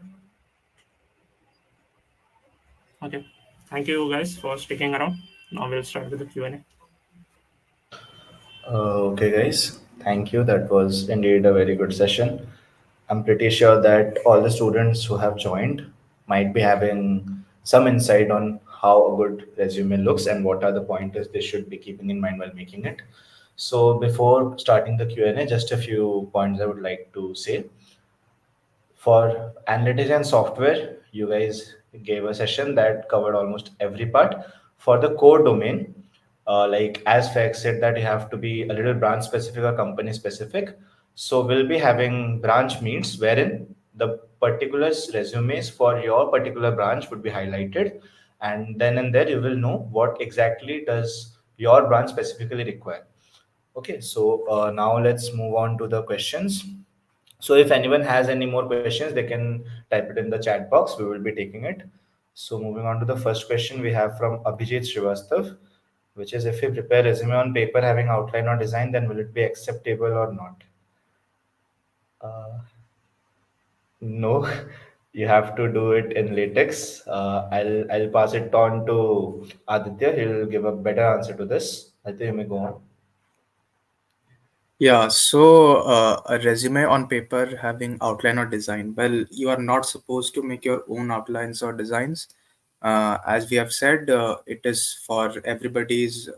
Okay, thank you guys for sticking around. Now we'll start with the Q&A. Okay, guys, thank you. That was indeed a very good session. I'm pretty sure that all the students who have joined might be having some insight on how a good resume looks and what are the pointers they should be keeping in mind while making it. So before starting the Q&A, just a few points I would like to say. For analytics and software, you guys gave a session that covered almost every part. For the core domain, like as Fex said, that you have to be a little branch specific or company specific. So we'll be having branch meets wherein the particular resumes for your particular branch would be highlighted, and then and there you will know what exactly does your branch specifically require. Okay, so now let's move on to the questions. So if anyone has any more questions, they can type it in the chat box. We will be taking it. So moving on to the first question we have from Abhijit Srivastav, which is if we prepare resume on paper having outline or design, then will it be acceptable or not? Uh, no, you have to do it in latex. I'll pass it on to Aditya. He'll give a better answer to this. Aditya, you may go on. Yeah, so a resume on paper having outline or design. Well, you are not supposed to make your own outlines or designs. As we have said, it is for everybody's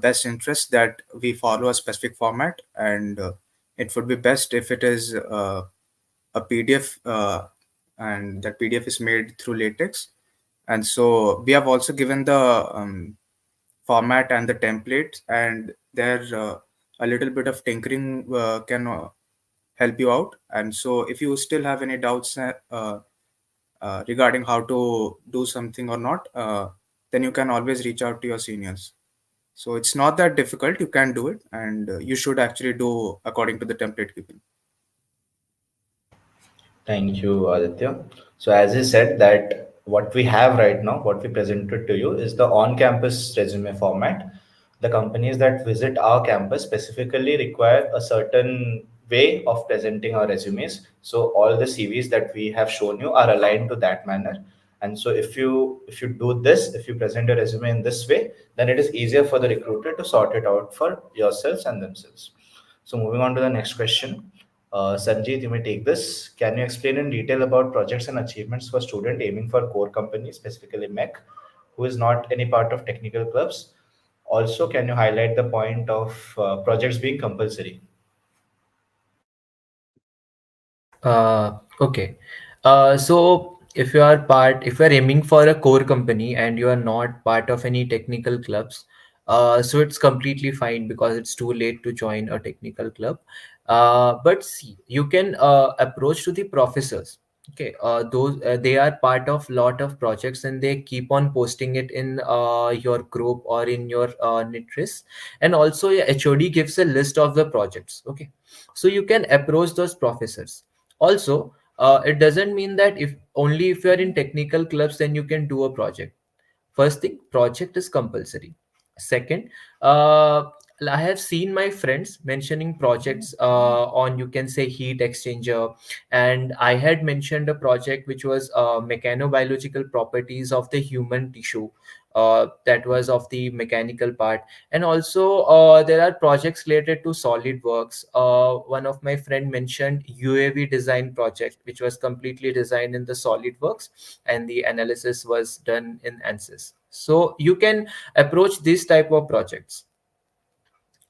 best interest that we follow a specific format, and it would be best if it is a PDF, and that PDF is made through latex. And so we have also given the format and the templates, and there a little bit of tinkering can help you out. And so if you still have any doubts regarding how to do something or not, then you can always reach out to your seniors. So it's not that difficult. You can do it, and you should actually do according to the template given. Thank you, Aditya. So as I said that what we have right now, what we presented to you is the on-campus resume format. The companies that visit our campus specifically require a certain way of presenting our resumes. So all the CVs that we have shown you are aligned to that manner. And so if you do this, if you present a resume in this way, then it is easier for the recruiter to sort it out for yourselves and themselves. So moving on to the next question. Sanjeet, you may take this. Can you explain in detail about projects and achievements for student aiming for core company, specifically MEC, who is not any part of technical clubs? Also, can you highlight the point of projects being compulsory? Okay. So if you are aiming for a core company and you are not part of any technical clubs, so it's completely fine because it's too late to join a technical club. But see, you can approach to the professors. Okay, those they are part of lot of projects and they keep on posting it in your group or in your nitrist. And also, your HOD gives a list of the projects. Okay, so you can approach those professors also. It doesn't mean that if you're in technical clubs then you can do a project. First thing, project is compulsory. Second, I have seen my friends mentioning projects on, you can say, heat exchanger, and I had mentioned a project which was mechanobiological properties of the human tissue, that was of the mechanical part. And also there are projects related to SolidWorks. One of my friend mentioned UAV design project which was completely designed in the SolidWorks, and the analysis was done in ANSYS. So you can approach these type of projects.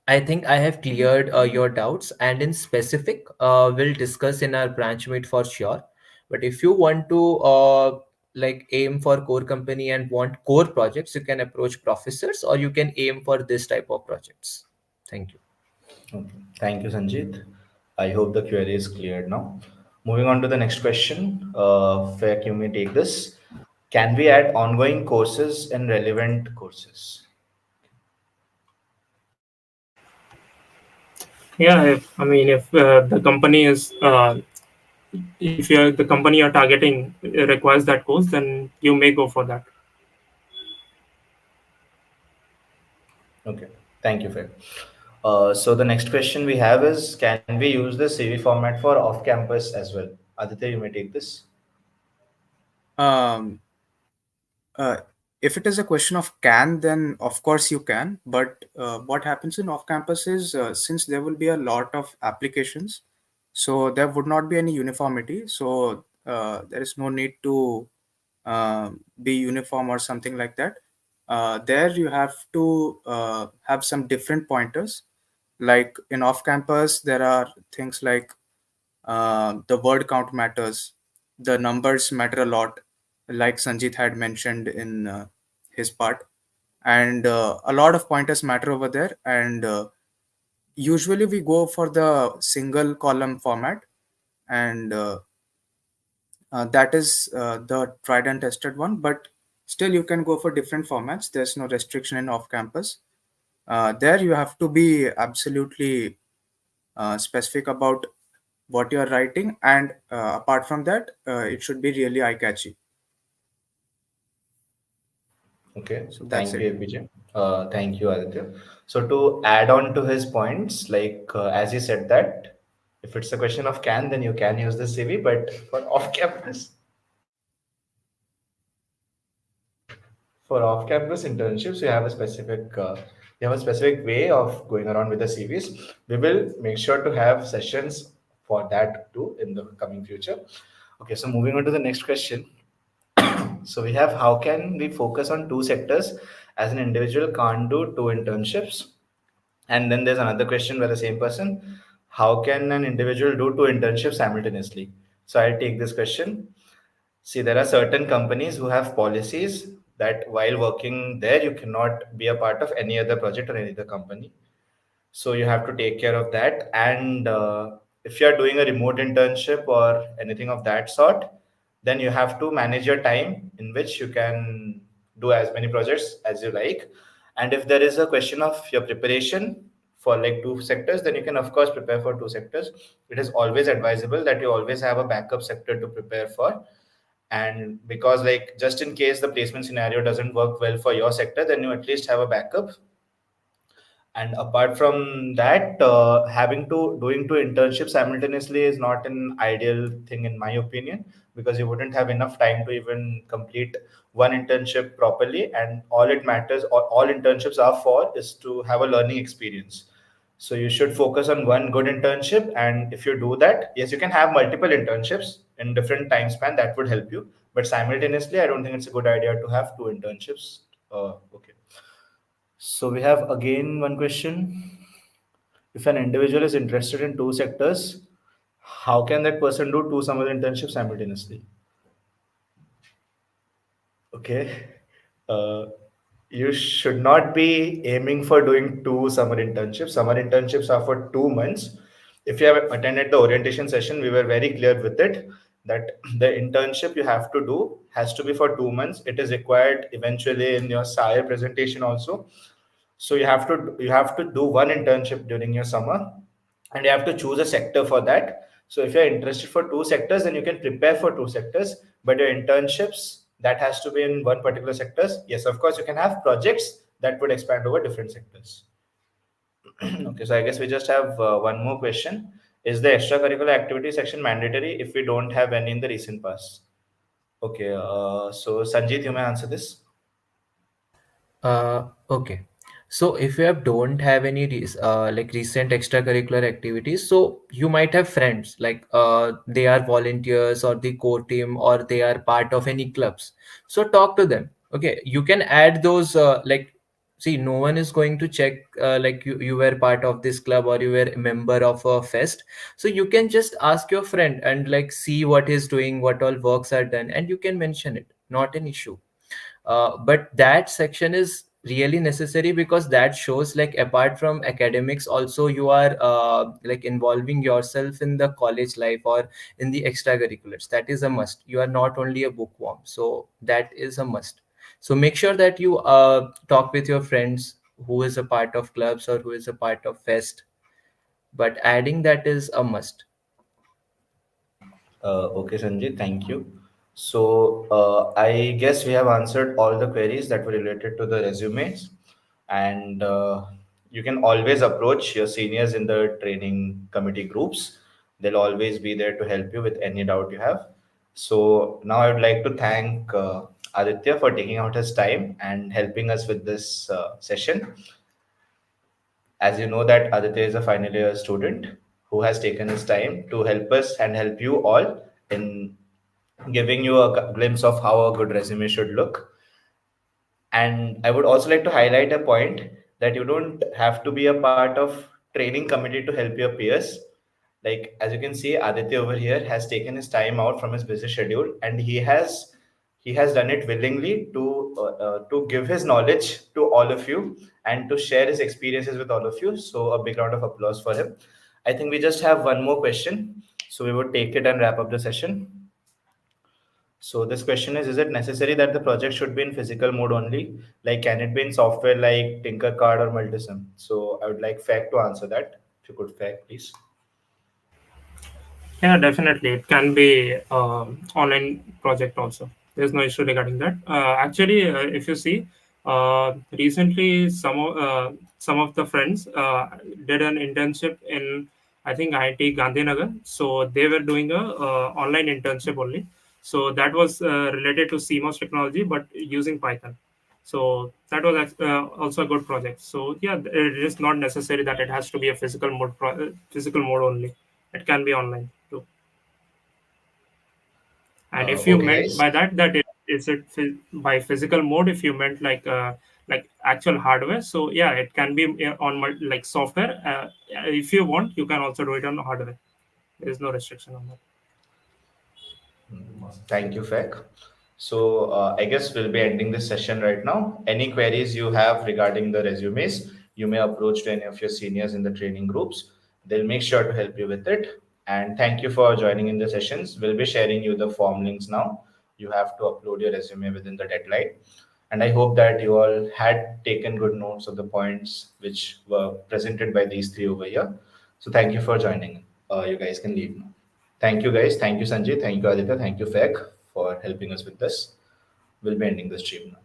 I think I have cleared your doubts, and in specific, we'll discuss in our branch meet for sure. But if you want to like aim for core company and want core projects, you can approach professors or you can aim for this type of projects. Thank you. Okay. Thank you, Sanjeet. I hope the query is cleared now. Moving on to the next question. Fek, you may take this. Can we add ongoing courses and relevant courses? Yeah, if the company is if you're the company you're targeting requires that course, then you may go for that. Okay, thank you, Fred. So the next question we have is, can we use the CV format for off-campus as well? Aditya, you may take this. Um, Uh, if it is a question of can, then of course you can. But what happens in off campus is since there will be a lot of applications, so there would not be any uniformity. So there is no need to be uniform or something like that. There you have to have some different pointers. Like in off campus, there are things like The word count matters. The numbers matter a lot, like Sanjit had mentioned in his part. And a lot of pointers matter over there. And usually we go for the single column format. And that is the tried and tested one. But still, you can go for different formats. There's no restriction in off campus. There, you have to be absolutely specific about what you're writing, and apart from that, it should be really eye catchy. Okay, So that's thank it. you, APJ. Thank you, Aditya. So to add on to his points, like as he said that if it's a question of can, then you can use the CV, but for off-campus internships, you have a specific way of going around with the CVs. We will make sure to have sessions for that too in the coming future. Okay, so moving on to the next question. So we have how can we focus on two sectors as an individual can't do two internships? And then there's another question by the same person. How can an individual do two internships simultaneously? So I'll take this question. See, there are certain companies who have policies that while working there, you cannot be a part of any other project or any other company. So you have to take care of that. And if you are doing a remote internship or anything of that sort, then you have to manage your time in which you can do as many projects as you like. And if there is a question of your preparation for like two sectors, then you can of course prepare for two sectors. It is always advisable that you always have a backup sector to prepare for. And because like just in case the placement scenario doesn't work well for your sector, then you at least have a backup. And apart from that, having to doing two internships simultaneously is not an ideal thing in my opinion, because you wouldn't have enough time to even complete one internship properly. And all it matters, all internships are for, is to have a learning experience. So you should focus on one good internship, and if you do that, yes, you can have multiple internships in different time span. That would help you, but simultaneously, I don't think it's a good idea to have two internships. Okay. So we have again one question. If an individual is interested in two sectors, how can that person do two summer internships simultaneously? Okay. Uh, you should not be aiming for doing two summer internships. Summer internships are for 2 months. If you have attended the orientation session, we were very clear with it that the internship you have to do has to be for 2 months. It is required eventually in your SIRE presentation also. So you have to do one internship during your summer, and you have to choose a sector for that. So if you're interested for two sectors, then you can prepare for two sectors, but your internships that has to be in one particular sectors. Yes, of course, you can have projects that would expand over different sectors. Okay, so I guess we just have one more question. Is the extracurricular activity section mandatory if we don't have any in the recent past? Okay, so Sanjeet, you may answer this. Okay. So if you don't have any like recent extracurricular activities, so you might have friends like they are volunteers or the core team or they are part of any clubs. So talk to them. Okay, you can add those like see no one is going to check like you were part of this club or you were a member of a fest. So you can just ask your friend and like see what he's doing, what all works are done, and you can mention it. Not an issue. But that section is really necessary because that shows like apart from academics also you are like involving yourself in the college life or in the extracurriculars. That is a must. You are not only a bookworm, so that is a must. So make sure that you talk with your friends who is a part of clubs or who is a part of fest, but adding that is a must. Okay, Sanjay, thank you. So, I guess we have answered all the queries that were related to the resumes, and you can always approach your seniors in the training committee groups. They'll always be there to help you with any doubt you have. So, now I would like to thank Aditya for taking out his time and helping us with this session. As you know that Aditya is a final year student who has taken his time to help us and help you all in giving you a glimpse of how a good resume should look. And I would also like to highlight a point that you don't have to be a part of training committee to help your peers. Like as you can see, Aditya over here has taken his time out from his busy schedule, and he has done it willingly to give his knowledge to all of you and to share his experiences with all of you. So a big round of applause for him. I think we just have one more question, so we would take it and wrap up the session. So this question is it necessary that the project should be in physical mode only? Like, can it be in software like Tinkercad or Multisim? So I would like Fact to answer that. If you could, Fact, please. Yeah, definitely. It can be online project also. There's no issue regarding that. Actually, if you see, recently some of the friends did an internship in, I think, IIT Gandhinagar. So they were doing a online internship only. So that was related to CMOS technology, but using Python. So that was also a good project. So yeah, it is not necessary that it has to be a physical mode only. It can be online too. And if you Okay, meant guys. by that is it by physical mode, if you meant like actual hardware, so yeah, it can be on like software. If you want, you can also do it on hardware. There is no restriction on that. Thank you, Fek. So I guess we'll be ending this session right now. Any queries you have regarding the resumes, you may approach to any of your seniors in the training groups. They'll make sure to help you with it. And thank you for joining in the sessions. We'll be sharing you the form links now. You have to upload your resume within the deadline. And I hope that you all had taken good notes of the points which were presented by these three over here. So thank you for joining. You guys can leave now. Thank you, guys. Thank you, Sanjay. Thank you, Aditya. Thank you, Fek, for helping us with this. We'll be ending the stream now.